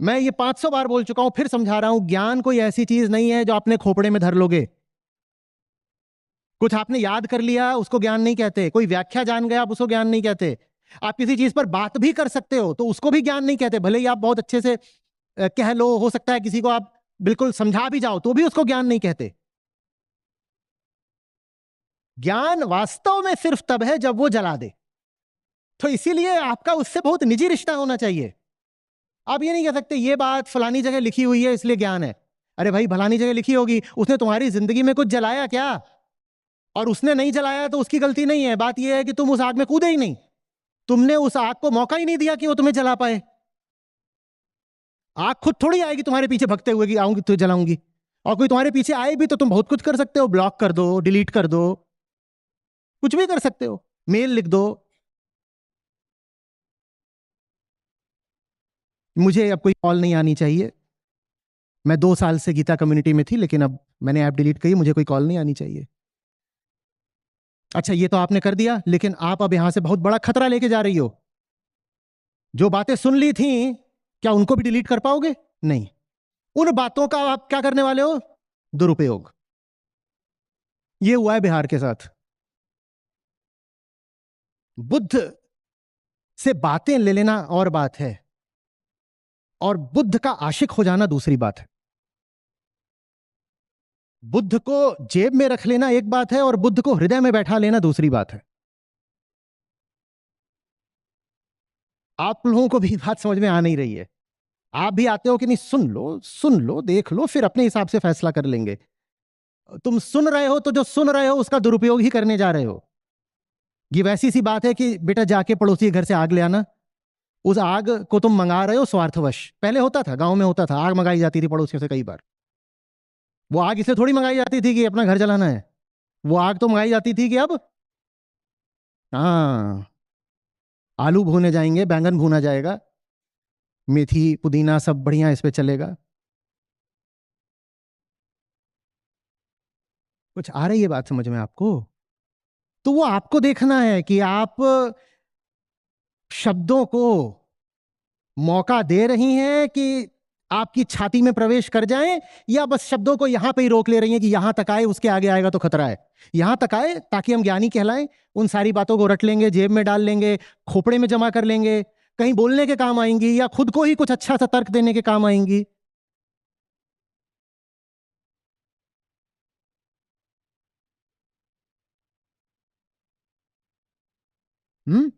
मैं ये 500 बार बोल चुका हूं, फिर समझा रहा हूं, ज्ञान कोई ऐसी चीज नहीं है जो अपने खोपड़े में धर लोगे। कुछ आपने याद कर लिया उसको ज्ञान नहीं कहते, कोई व्याख्या जान गया आप उसको ज्ञान नहीं कहते। आप किसी चीज पर बात भी कर सकते हो तो उसको भी ज्ञान नहीं कहते, भले ही आप बहुत अच्छे से कह लो, हो सकता है किसी को आप बिल्कुल समझा भी जाओ तो भी उसको ज्ञान नहीं कहते। ज्ञान वास्तव में सिर्फ तब है जब वो जला दे। तो इसीलिए आपका उससे बहुत निजी रिश्ता होना चाहिए। आप ये नहीं कह सकते ये बात फलानी जगह लिखी हुई है इसलिए ज्ञान है। अरे भाई, फलानी जगह लिखी होगी, उसने तुम्हारी जिंदगी में कुछ जलाया क्या? और उसने नहीं जलाया तो उसकी गलती नहीं है। बात यह है कि तुम उस आग में कूदे ही नहीं, तुमने उस आग को मौका ही नहीं दिया कि वो तुम्हें जला पाए। आग खुद थोड़ी आएगी तुम्हारे पीछे भगते हुए कि आऊंगी तो जलाऊंगी। और कोई तुम्हारे पीछे आए भी तो तुम बहुत कुछ कर सकते हो, ब्लॉक कर दो, डिलीट कर दो, कुछ भी कर सकते हो, मेल लिख दो। मुझे अब कोई कॉल नहीं आनी चाहिए। मैं 2 साल से गीता कम्युनिटी में थी लेकिन अब मैंने ऐप डिलीट की, मुझे कोई कॉल नहीं आनी चाहिए। अच्छा, ये तो आपने कर दिया, लेकिन आप अब यहां से बहुत बड़ा खतरा लेके जा रही हो। जो बातें सुन ली थी क्या उनको भी डिलीट कर पाओगे? नहीं। उन बातों का आप क्या करने वाले हो? दुरुपयोग। ये हुआ है बिहार के साथ। बुद्ध से बातें ले लेना और बात है, और बुद्ध का आशिक हो जाना दूसरी बात है। बुद्ध को जेब में रख लेना एक बात है, और बुद्ध को हृदय में बैठा लेना दूसरी बात है। आप लोगों को भी बात समझ में आ नहीं रही है। आप भी आते हो कि नहीं, सुन लो, देख लो, फिर अपने हिसाब से फैसला कर लेंगे। तुम सुन रहे हो तो जो सुन रहे हो उसका दुरुपयोग ही करने जा रहे हो। ये वैसी सी बात है कि बेटा जाके पड़ोसी के घर से आग ले आना, उस आग को तुम मंगा रहे हो स्वार्थवश। पहले होता था, गांव में होता था, आग मंगाई जाती थी पड़ोसियों से कई बार। वो आग इसलिए थोड़ी मंगाई जाती थी कि अपना घर जलाना है, वो आग तो मंगाई जाती थी कि अब हाँ आलू भूने जाएंगे, बैंगन भूना जाएगा, मेथी पुदीना सब बढ़िया इस पे चलेगा। कुछ आ रही है बात समझ में आपको? तो वो आपको देखना है कि आप शब्दों को मौका दे रही हैं कि आपकी छाती में प्रवेश कर जाएं, या बस शब्दों को यहां पे ही रोक ले रही हैं कि यहां तक आए, उसके आगे आएगा तो खतरा है। यहां तक आए ताकि हम ज्ञानी कहलाएं, उन सारी बातों को रट लेंगे, जेब में डाल लेंगे, खोपड़े में जमा कर लेंगे, कहीं बोलने के काम आएंगी या खुद को ही कुछ अच्छा सा तर्क देने के काम आएंगी। हम्म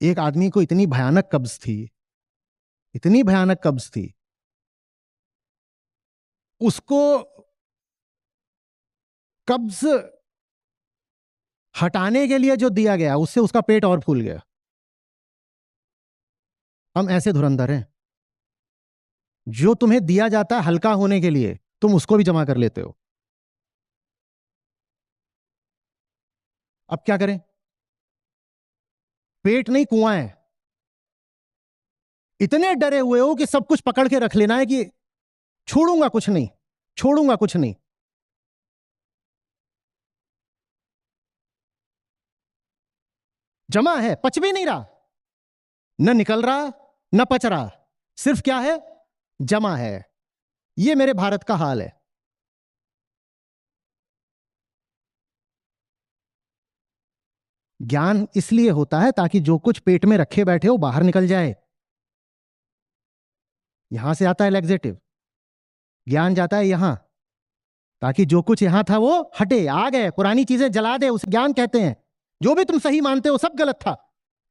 एक आदमी को इतनी भयानक कब्ज थी, इतनी भयानक कब्ज थी, उसको कब्ज हटाने के लिए जो दिया गया उससे उसका पेट और फूल गया। हम ऐसे धुरंधर हैं, जो तुम्हें दिया जाता है हल्का होने के लिए तुम उसको भी जमा कर लेते हो। अब क्या करें? पेट नहीं कुआं है। इतने डरे हुए हो कि सब कुछ पकड़ के रख लेना है कि छोड़ूंगा कुछ नहीं, छोड़ूंगा कुछ नहीं। जमा है, पच भी नहीं रहा, न निकल रहा न पच रहा, सिर्फ क्या है? जमा है। ये मेरे भारत का हाल है। ज्ञान इसलिए होता है ताकि जो कुछ पेट में रखे बैठे हो बाहर निकल जाए। यहां से आता है लैक्सेटिव, ज्ञान जाता है यहां, ताकि जो कुछ यहां था वो हटे, आ गए, पुरानी चीजें जला दे, उसे ज्ञान कहते हैं। जो भी तुम सही मानते हो सब गलत था,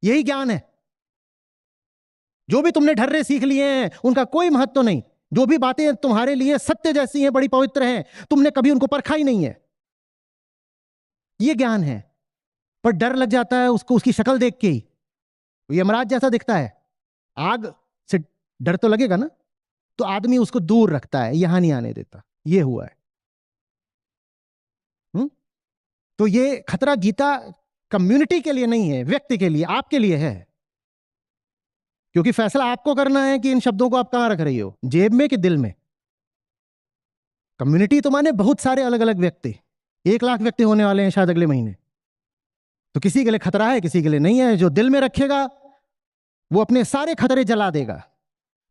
यही ज्ञान है। जो भी तुमने ढर्रे सीख लिए हैं उनका कोई महत्व नहीं। जो भी बातें तुम्हारे लिए सत्य जैसी हैं, बड़ी पवित्र हैं, तुमने कभी उनको परखा ही नहीं है। ये ज्ञान है। पर डर लग जाता है उसको, उसकी शक्ल देख के ही यमराज जैसा दिखता है, आग से डर तो लगेगा ना, तो आदमी उसको दूर रखता है, यहां नहीं आने देता। ये हुआ है। तो ये खतरा गीता कम्युनिटी के लिए नहीं है, व्यक्ति के लिए, आपके लिए है। क्योंकि फैसला आपको करना है कि इन शब्दों को आप कहां रख रही हो, जेब में कि दिल में। कम्युनिटी तो माने बहुत सारे अलग अलग व्यक्ति, 1 लाख व्यक्ति होने वाले हैं शायद अगले महीने। तो किसी के लिए खतरा है, किसी के लिए नहीं है। जो दिल में रखेगा वो अपने सारे खतरे जला देगा,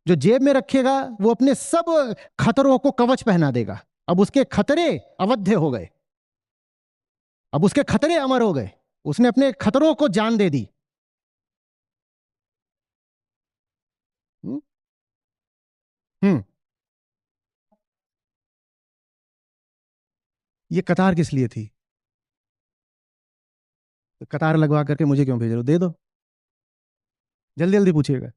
जो जेब में रखेगा वो अपने सब खतरों को कवच पहना देगा। अब उसके खतरे अवध्य हो गए, अब उसके खतरे अमर हो गए, उसने अपने खतरों को जान दे दी। हम्म ये कतार किस लिए थी? तो कतार लगवा करके मुझे क्यों भेज रहे हो? दे दो, जल्दी जल्दी पूछिएगा।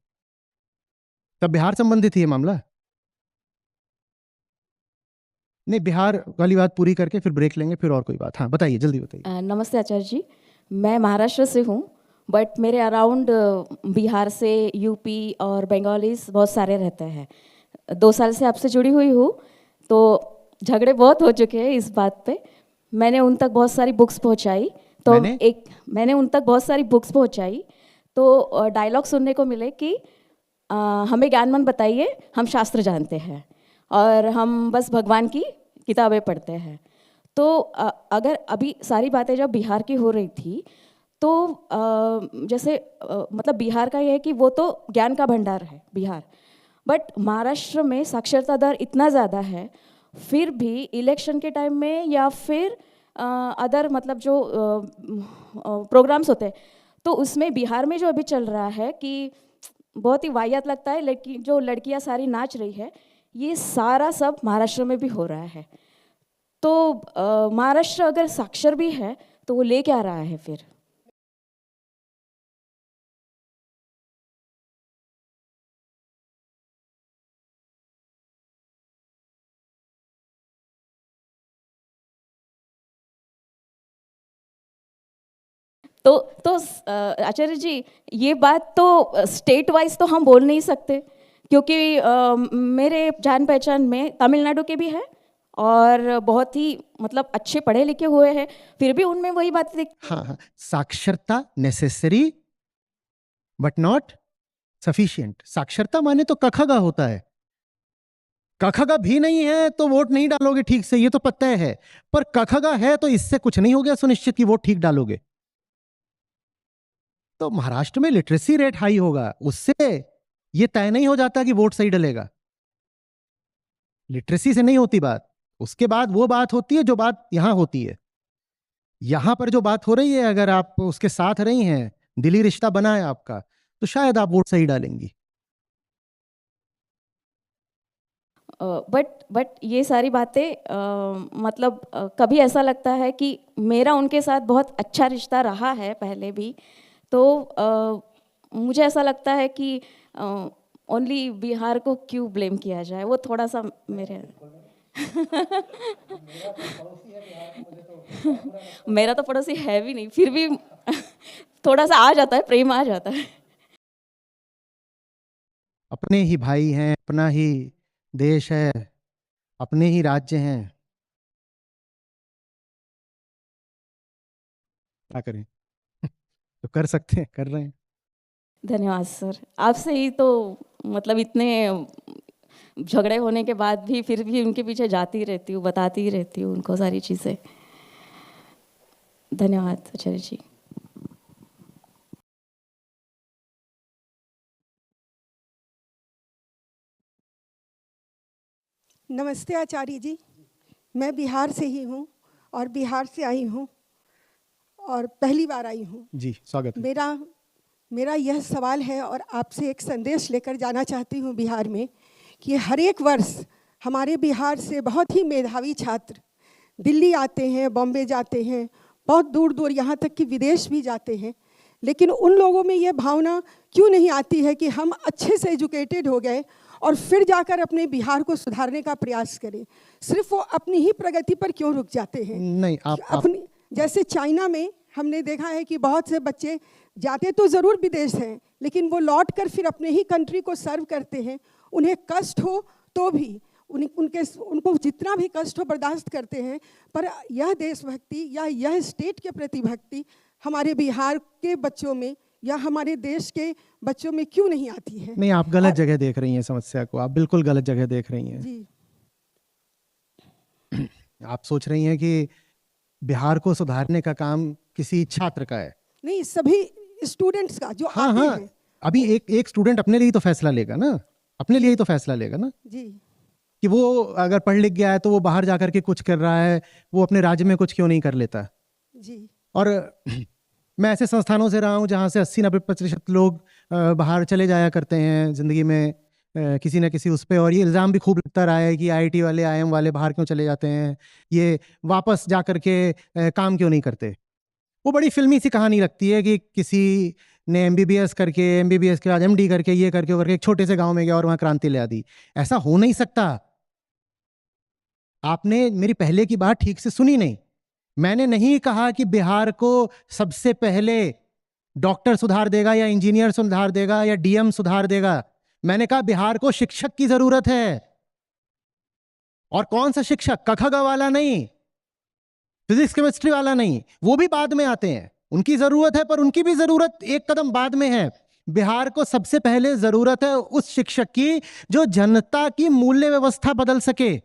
तब बिहार संबंधी थी ये मामला? नहीं, बिहार वाली बात पूरी करके फिर ब्रेक लेंगे, फिर और कोई बात। हाँ बताइए, जल्दी बताइए। नमस्ते आचार्य जी, मैं महाराष्ट्र से हूँ, बट मेरे अराउंड बिहार से यूपी और बंगालीज बहुत सारे रहते हैं। 2 साल से आपसे जुड़ी हुई हूँ, तो झगड़े बहुत हो चुके हैं इस बात पे। मैंने उन तक बहुत सारी बुक्स पहुँचाई, तो मैंने उन तक बहुत सारी बुक्स पहुँचाई, तो डायलॉग सुनने को मिले कि हमें ज्ञानमन बताइए, हम शास्त्र जानते हैं और हम बस भगवान की किताबें पढ़ते हैं। तो अगर अभी सारी बातें जब बिहार की हो रही थी, तो जैसे मतलब बिहार का ये है कि वो तो ज्ञान का भंडार है बिहार, बट महाराष्ट्र में साक्षरता दर इतना ज़्यादा है, फिर भी इलेक्शन के टाइम में या फिर अदर मतलब जो प्रोग्राम्स होते हैं, तो उसमें बिहार में जो अभी चल रहा है कि बहुत ही वाहियात लगता है, लेकिन जो लड़कियां सारी नाच रही है, ये सारा सब महाराष्ट्र में भी हो रहा है। तो महाराष्ट्र अगर साक्षर भी है तो वो ले क्या रहा है फिर? तो आचार्य जी, ये बात तो स्टेट वाइज तो हम बोल नहीं सकते, क्योंकि मेरे जान पहचान में तमिलनाडु के भी है और बहुत ही मतलब अच्छे पढ़े लिखे हुए हैं, फिर भी उनमें वही बात हाँ हाँ, साक्षरता नेसेसरी बट नॉट सफिशिएंट। साक्षरता माने तो कखगा होता है, कखगा भी नहीं है तो वोट नहीं डालोगे ठीक से, ये तो पता है, पर कखगा है तो इससे कुछ नहीं हो गया सुनिश्चित कि वोट ठीक डालोगे। तो महाराष्ट्र में लिटरेसी रेट हाई होगा, उससे ये तय नहीं हो जाता कि वोट सही डलेगा। लिटरेसी से नहीं होती बात, उसके बाद वो बात होती है जो बात यहां होती है। यहां पर जो बात हो रही है, अगर आप उसके साथ रही हैं, दिली रिश्ता बना है आपका, तो शायद आप वोट सही डालेंगी। बट ये सारी बातें मतलब कभी ऐसा लगता है कि मेरा उनके साथ बहुत अच्छा रिश्ता रहा है पहले भी, तो मुझे ऐसा लगता है कि ओनली बिहार को क्यों ब्लेम किया जाए, वो थोड़ा सा मेरे मेरा तो पड़ोसी है भी नहीं, फिर भी थोड़ा सा आ जाता है, प्रेम आ जाता है। अपने ही भाई हैं, अपना ही देश है, अपने ही राज्य हैं, क्या करें। तो कर सकते हैं, कर रहे हैं। धन्यवाद सर, आपसे ही तो मतलब इतने झगड़े होने के बाद भी फिर भी उनके पीछे जाती रहती हूँ, बताती ही रहती हूँ उनको सारी चीज़ें। धन्यवाद आचार्य जी। नमस्ते आचार्य जी, मैं बिहार से ही हूँ और बिहार से आई हूँ और पहली बार आई हूँ। जी स्वागत है। मेरा यह सवाल है और आपसे एक संदेश लेकर जाना चाहती हूँ बिहार में, कि हर एक वर्ष हमारे बिहार से बहुत ही मेधावी छात्र दिल्ली आते हैं, बॉम्बे जाते हैं, बहुत दूर दूर यहाँ तक कि विदेश भी जाते हैं, लेकिन उन लोगों में ये भावना क्यों नहीं आती है कि हम अच्छे से एजुकेटेड हो गए और फिर जाकर अपने बिहार को सुधारने का प्रयास करें। सिर्फ वो अपनी ही प्रगति पर क्यों रुक जाते हैं? नहीं, अपनी जैसे चाइना में हमने देखा है कि बहुत से बच्चे जाते तो ज़रूर विदेश हैं, लेकिन वो लौट कर फिर अपने ही कंट्री को सर्व करते हैं। उन्हें कष्ट हो तो भी उनको जितना भी कष्ट हो बर्दाश्त करते हैं, पर यह देशभक्ति या यह स्टेट के प्रति भक्ति हमारे बिहार के बच्चों में या हमारे देश के बच्चों में क्यों नहीं आती है? नहीं, आप गलत जगह देख रही हैं समस्या को, आप बिल्कुल गलत जगह देख रही हैं जी। आप सोच रही हैं कि बिहार को सुधारने का काम किसी छात्र का है। नहीं, सभी स्टूडेंट्स का जो हाँ आते हाँ, हैं। अभी एक स्टूडेंट अपने लिए ही तो फैसला लेगा ना, अपने लिए ही तो फैसला लेगा ना जी कि वो अगर पढ़ लिख गया है तो वो बाहर जाकर के कुछ कर रहा है, वो अपने राज्य में कुछ क्यों नहीं कर लेता। जी। और मैं ऐसे संस्थानों से रहा हूँ जहाँ से 80-90% लोग बाहर चले जाया करते हैं ज़िंदगी में किसी न किसी उस पर, और ये इल्ज़ाम भी खूब लगता रहा है कि आईआईटी वाले, आईएम वाले बाहर क्यों चले जाते हैं, ये वापस जा कर के काम क्यों नहीं करते। वो बड़ी फिल्मी सी कहानी लगती है कि किसी ने एमबीबीएस करके, एमबीबीएस के बाद एमडी करके, ये करके एक छोटे से गांव में गया और वहाँ क्रांति ले दी। ऐसा हो नहीं सकता। आपने मेरी पहले की बात ठीक से सुनी नहीं। मैंने नहीं कहा कि बिहार को सबसे पहले डॉक्टर सुधार देगा या इंजीनियर सुधार देगा या डीएम सुधार देगा। मैंने कहा बिहार को शिक्षक की जरूरत है, और कौन सा शिक्षक? कखगा वाला नहीं, फिजिक्स केमिस्ट्री वाला नहीं, वो भी बाद में आते हैं, उनकी जरूरत है, पर उनकी भी जरूरत एक कदम बाद में है। बिहार को सबसे पहले जरूरत है उस शिक्षक की जो जनता की मूल्य व्यवस्था बदल सके।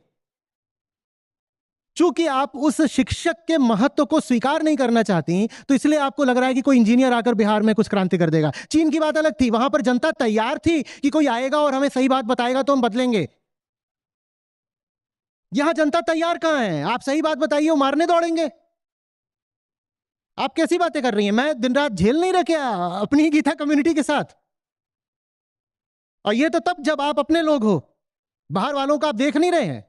चूंकि आप उस शिक्षक के महत्व को स्वीकार नहीं करना चाहती, तो इसलिए आपको लग रहा है कि कोई इंजीनियर आकर बिहार में कुछ क्रांति कर देगा। चीन की बात अलग थी, वहां पर जनता तैयार थी कि कोई आएगा और हमें सही बात बताएगा तो हम बदलेंगे। यहां जनता तैयार कहां है? आप सही बात बताइए, वो मारने दौड़ेंगे। आप कैसी बातें कर रही हैं? मैं दिन रात झेल नहीं रखा अपनी गीता कम्युनिटी के साथ। और ये तो तब जब आप अपने लोग हो, बाहर वालों का आप देख नहीं रहे हैं।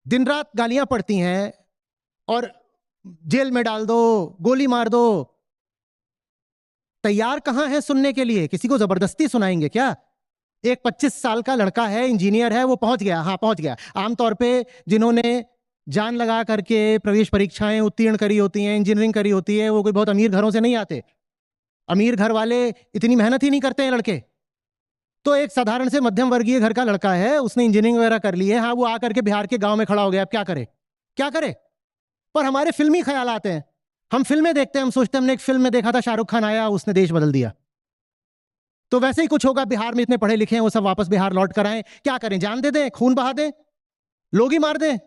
दिन रात गालियां पड़ती हैं और जेल में डाल दो, गोली मार दो। तैयार कहां है सुनने के लिए? किसी को जबरदस्ती सुनाएंगे क्या? एक 25 साल का लड़का है, इंजीनियर है, वो पहुंच गया। हाँ पहुंच गया। आमतौर पे जिन्होंने जान लगा करके प्रवेश परीक्षाएं उत्तीर्ण करी होती हैं, इंजीनियरिंग करी होती है, वो कोई बहुत अमीर घरों से नहीं आते। अमीर घर वाले इतनी मेहनत ही नहीं करते हैं लड़के। तो एक साधारण से मध्यम वर्गीय घर का लड़का है, उसने इंजीनियरिंग वगैरह कर ली है, हाँ वो आकर के बिहार के गांव में खड़ा हो गया। अब क्या करे, क्या करे? पर हमारे फिल्मी ख्याल आते हैं, हम फिल्में देखते हैं, हम सोचते हैं हमने एक फिल्म में देखा था, शाहरुख खान आया, उसने देश बदल दिया। तो वैसे ही कुछ होगा, बिहार में इतने पढ़े लिखे हैं, वो सब वापस बिहार लौट कर आए। क्या करें? जान दे दें, खून बहा दें, लोग ही मार दें?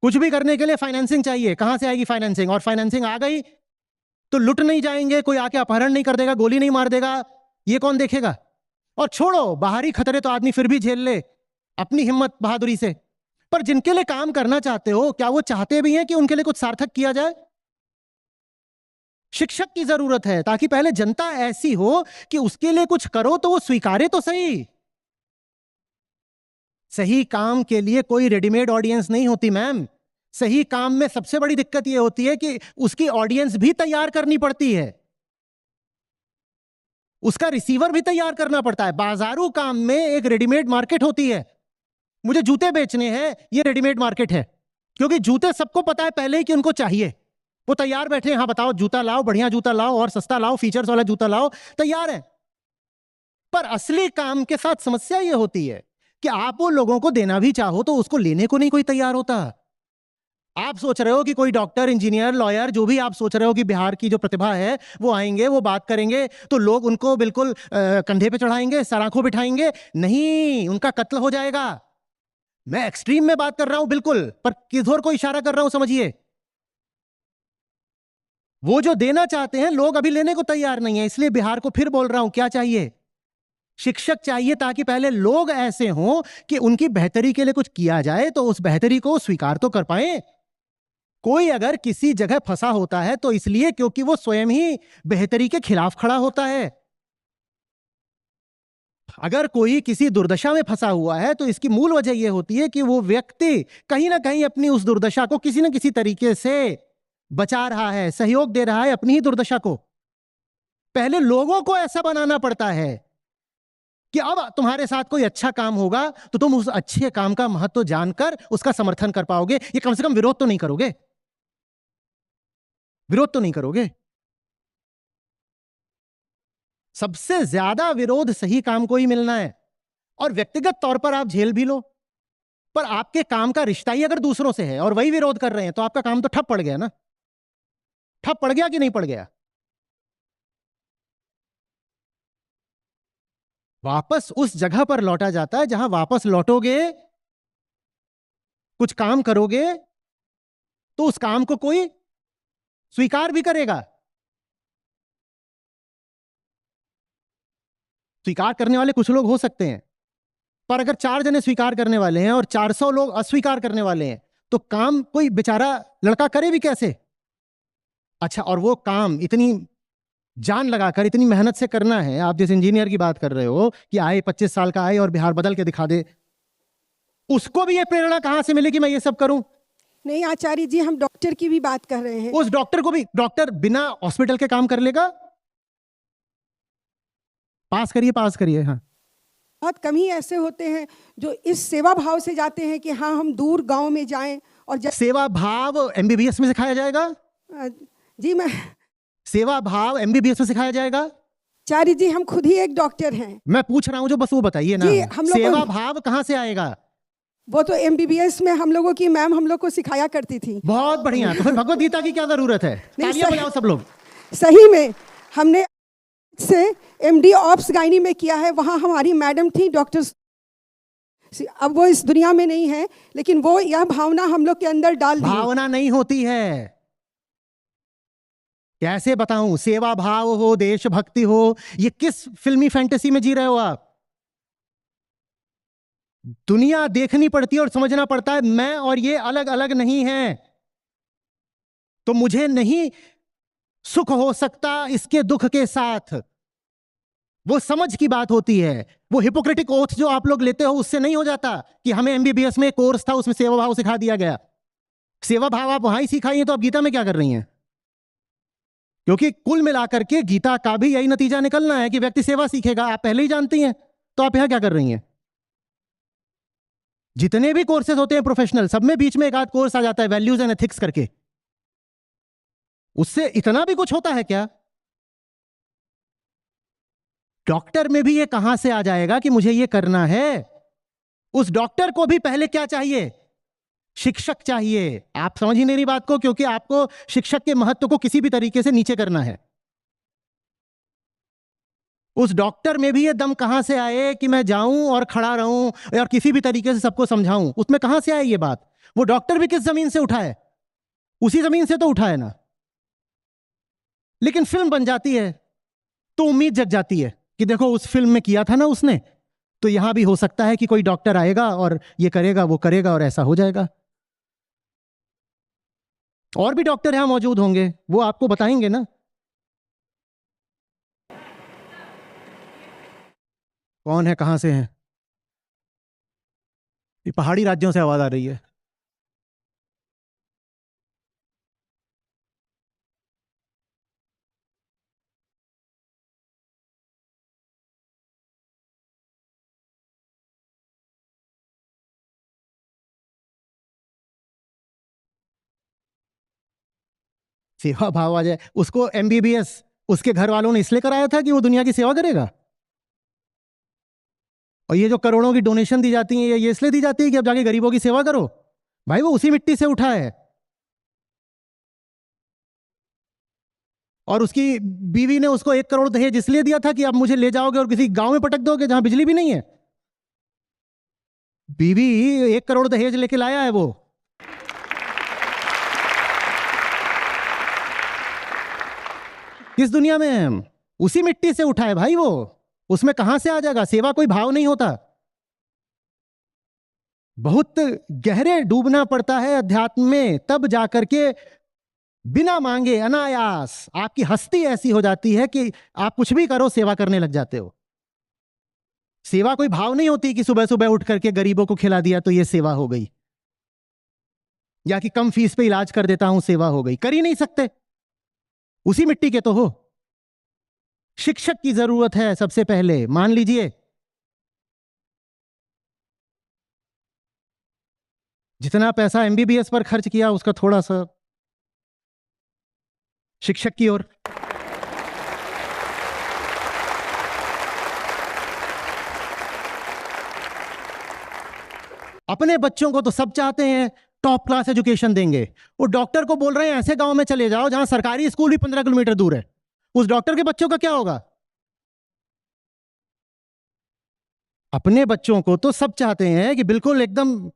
कुछ भी करने के लिए फाइनेंसिंग चाहिए। कहां से आएगी फाइनेंसिंग? और फाइनेंसिंग आ गई तो लुट नहीं जाएंगे, कोई आके अपहरण नहीं कर देगा, गोली नहीं मार देगा, ये कौन देखेगा? और छोड़ो बाहरी खतरे तो आदमी फिर भी झेल ले अपनी हिम्मत बहादुरी से, पर जिनके लिए काम करना चाहते हो, क्या वो चाहते भी हैं कि उनके लिए कुछ सार्थक किया जाए? शिक्षक की जरूरत है, ताकि पहले जनता ऐसी हो कि उसके लिए कुछ करो तो वो स्वीकारे तो सही। सही काम के लिए कोई रेडीमेड ऑडियंस नहीं होती मैम। सही काम में सबसे बड़ी दिक्कत यह होती है कि उसकी ऑडियंस भी तैयार करनी पड़ती है, उसका रिसीवर भी तैयार करना पड़ता है। बाजारू काम में एक रेडीमेड मार्केट होती है। मुझे जूते बेचने हैं, ये रेडीमेड मार्केट है, क्योंकि जूते सबको पता है पहले ही कि उनको चाहिए। वो तैयार बैठे हैं, हाँ बताओ जूता लाओ, बढ़िया जूता लाओ और सस्ता लाओ, फीचर्स वाला जूता लाओ, तैयार है। पर असली काम के साथ समस्या यह होती है कि आप वो लोगों को देना भी चाहो तो उसको लेने को नहीं कोई तैयार होता। आप सोच रहे हो कि कोई डॉक्टर, इंजीनियर, लॉयर, जो भी आप सोच रहे हो कि बिहार की जो प्रतिभा है वो आएंगे, वो बात करेंगे तो लोग उनको बिल्कुल कंधे पे चढ़ाएंगे, सराखों बिठाएंगे? नहीं, उनका कत्ल हो जाएगा। मैं एक्सट्रीम में बात कर रहा हूं बिल्कुल, पर किस ओर को इशारा कर रहा हूं समझिए। वो जो देना चाहते हैं लोग अभी लेने को तैयार नहीं है। इसलिए बिहार को फिर बोल रहा हूं, क्या चाहिए? शिक्षक चाहिए, ताकि पहले लोग ऐसे हों कि उनकी बेहतरी के लिए कुछ किया जाए तो उस बेहतरी को स्वीकार तो कर पाए। कोई अगर किसी जगह फंसा होता है तो इसलिए क्योंकि वो स्वयं ही बेहतरी के खिलाफ खड़ा होता है। अगर कोई किसी दुर्दशा में फंसा हुआ है तो इसकी मूल वजह यह होती है कि वो व्यक्ति कहीं ना कहीं अपनी उस दुर्दशा को किसी न किसी तरीके से बचा रहा है, सहयोग दे रहा है अपनी ही दुर्दशा को। पहले लोगों को ऐसा बनाना पड़ता है कि अब तुम्हारे साथ कोई अच्छा काम होगा तो तुम उस अच्छे काम का महत्व जानकर उसका समर्थन कर पाओगे। ये कम से कम विरोध तो नहीं करोगे, विरोध तो नहीं करोगे। सबसे ज्यादा विरोध सही काम को ही मिलना है, और व्यक्तिगत तौर पर आप झेल भी लो, पर आपके काम का रिश्ता ही अगर दूसरों से है और वही विरोध कर रहे हैं तो आपका काम तो ठप पड़ गया ना। ठप पड़ गया कि नहीं पड़ गया? वापस उस जगह पर लौटा जाता है जहां वापस लौटोगे, कुछ काम करोगे तो उस काम को कोई स्वीकार भी करेगा। स्वीकार करने वाले कुछ लोग हो सकते हैं, पर अगर 4 जने स्वीकार करने वाले हैं और 400 लोग अस्वीकार करने वाले हैं तो काम कोई बेचारा लड़का करे भी कैसे? अच्छा, और वो काम इतनी जान लगाकर, इतनी मेहनत से करना है। आप जिस इंजीनियर की बात कर रहे हो कि आए 25 साल का आए और बिहार बदल के दिखा दे, उसको भी ये प्रेरणा कहां से मिले कि मैं ये सब करूं? नहीं आचार्य जी, हम डॉक्टर की भी बात कर रहे हैं। उस डॉक्टर को भी, डॉक्टर बिना हॉस्पिटल के काम कर लेगा? पास करिए। हाँ, बहुत कम ही ऐसे होते हैं जो इस सेवा भाव से जाते हैं कि हाँ हम दूर गांव में जाएं और सेवा भाव एमबीबीएस में सिखाया जाएगा? जी मैं सेवा भाव एमबीबीएस में सिखाया जाएगा? आचार्य जी, हम खुद ही एक डॉक्टर हैं। मैं पूछ रहा हूं, जो बस वो बताइए ना, जी, हम लोग सेवा भाव कहां से आएगा? वो तो एमबीबीएस में हम लोगों की मैम हम लोग को सिखाया करती थी। बहुत बढ़िया। तो फिर भगवत गीता की क्या जरूरत है? तालियां बजाओ सब लोग। सही में हमने से एमडी ऑप्स गायनी में किया है, वहां हमारी मैडम थी डॉक्टर अब वो इस दुनिया में नहीं है, लेकिन वो यह भावना हम लोग के अंदर डाल दी। भावना नहीं होती है, कैसे बताऊं? सेवा भाव हो, देशभक्ति हो, ये किस फिल्मी फैंटेसी में जी रहे हो आप? दुनिया देखनी पड़ती है और समझना पड़ता है मैं और ये अलग अलग नहीं हैं। तो मुझे नहीं सुख हो सकता इसके दुख के साथ, वो समझ की बात होती है। वो हिपोक्रेटिक ओथ जो आप लोग लेते हो उससे नहीं हो जाता कि हमें एमबीबीएस में कोर्स था उसमें सेवा भाव सिखा दिया गया। सेवा भाव आप वहां ही सिखाई है तो आप गीता में क्या कर रही हैं? क्योंकि कुल मिलाकर के गीता का भी यही नतीजा निकलना है कि व्यक्ति सेवा सीखेगा। आप पहले ही जानती हैं, तो आप यहां क्या कर रही हैं? जितने भी कोर्सेज होते हैं प्रोफेशनल, सब में बीच में एक आध कोर्स आ जाता है वैल्यूज एंड एथिक्स करके। उससे इतना भी कुछ होता है क्या? डॉक्टर में भी ये कहां से आ जाएगा कि मुझे ये करना है? उस डॉक्टर को भी पहले क्या चाहिए? शिक्षक चाहिए। आप समझ ही नहीं रही बात को, क्योंकि आपको शिक्षक के महत्व को किसी भी तरीके से नीचे करना है। उस डॉक्टर में भी ये दम कहां से आए कि मैं जाऊं और खड़ा रहूं और किसी भी तरीके से सबको समझाऊं? उसमें कहां से आए ये बात? वो डॉक्टर भी किस जमीन से उठा है? उसी जमीन से तो उठा है ना। लेकिन फिल्म बन जाती है तो उम्मीद जग जाती है कि देखो उस फिल्म में किया था ना उसने, तो यहां भी हो सकता है कि कोई डॉक्टर आएगा और ये करेगा वो करेगा और ऐसा हो जाएगा। और भी डॉक्टर यहां मौजूद होंगे, वो आपको बताएंगे ना। कौन है, कहां से है? ये पहाड़ी राज्यों से आवाज आ रही है। सेवा भाव आ जाए उसको। एमबीबीएस उसके घर वालों ने इसलिए कराया था कि वो दुनिया की सेवा करेगा। और ये जो करोड़ों की डोनेशन दी जाती है ये इसलिए दी जाती है कि अब जाके गरीबों की सेवा करो। भाई वो उसी मिट्टी से उठा है। और उसकी बीवी ने उसको 1 करोड़ दहेज इसलिए दिया था कि अब मुझे ले जाओगे और किसी गांव में पटक दोगे जहां बिजली भी नहीं है। बीवी 1 करोड़ दहेज लेके लाया है वो। किस दुनिया में है हम? उसी मिट्टी से उठा है भाई वो। उसमें कहां से आ जाएगा? सेवा कोई भाव नहीं होता। बहुत गहरे डूबना पड़ता है अध्यात्म में, तब जाकर के बिना मांगे अनायास आपकी हस्ती ऐसी हो जाती है कि आप कुछ भी करो सेवा करने लग जाते हो। सेवा कोई भाव नहीं होती कि सुबह सुबह उठ करके गरीबों को खिला दिया तो ये सेवा हो गई, या कि कम फीस पे इलाज कर देता हूं सेवा हो गई। कर ही नहीं सकते, उसी मिट्टी के तो हो। शिक्षक की जरूरत है सबसे पहले, मान लीजिए। जितना पैसा एमबीबीएस पर खर्च किया उसका थोड़ा सा शिक्षक की ओर। अपने बच्चों को तो सब चाहते हैं टॉप क्लास एजुकेशन देंगे। वो डॉक्टर को बोल रहे हैं ऐसे गांव में चले जाओ जहां सरकारी स्कूल भी 15 किलोमीटर दूर है। उस डॉक्टर के बच्चों का क्या होगा? अपने बच्चों को तो सब चाहते हैं कि बिल्कुल एकदम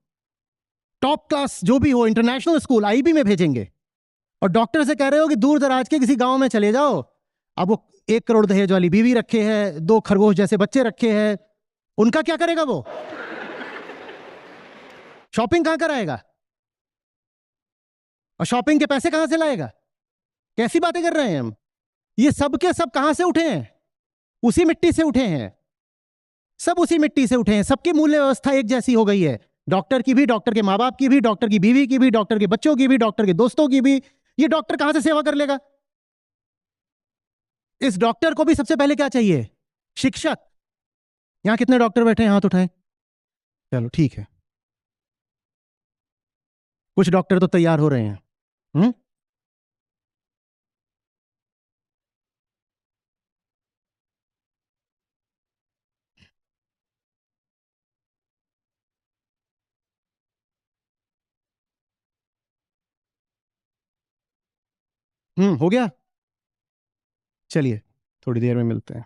टॉप क्लास जो भी हो, इंटरनेशनल स्कूल आईबी में भेजेंगे। और डॉक्टर से कह रहे हो कि दूर दराज के किसी गांव में चले जाओ। अब वो 1 करोड़ दहेज वाली बीवी रखे है, 2 खरगोश जैसे बच्चे रखे हैं, उनका क्या करेगा वो? शॉपिंग कहां कराएगा? और शॉपिंग के पैसे कहां से लाएगा? कैसी बातें कर रहे हैं हम? ये सब के सब कहां से उठे हैं? उसी मिट्टी से उठे हैं। सब उसी मिट्टी से उठे हैं। सबकी मूल्य व्यवस्था एक जैसी हो गई है। डॉक्टर की भी, डॉक्टर के माँ बाप की भी, डॉक्टर की बीवी की भी, डॉक्टर के बच्चों की भी, डॉक्टर के दोस्तों की भी। ये डॉक्टर कहां से सेवा कर लेगा? इस डॉक्टर को भी सबसे पहले क्या चाहिए? शिक्षक। यहां कितने डॉक्टर बैठे हैं, हाथ उठाएं। चलो ठीक है, कुछ डॉक्टर तो तैयार हो रहे हैं। हम्म हो गया। चलिए थोड़ी देर में मिलते हैं।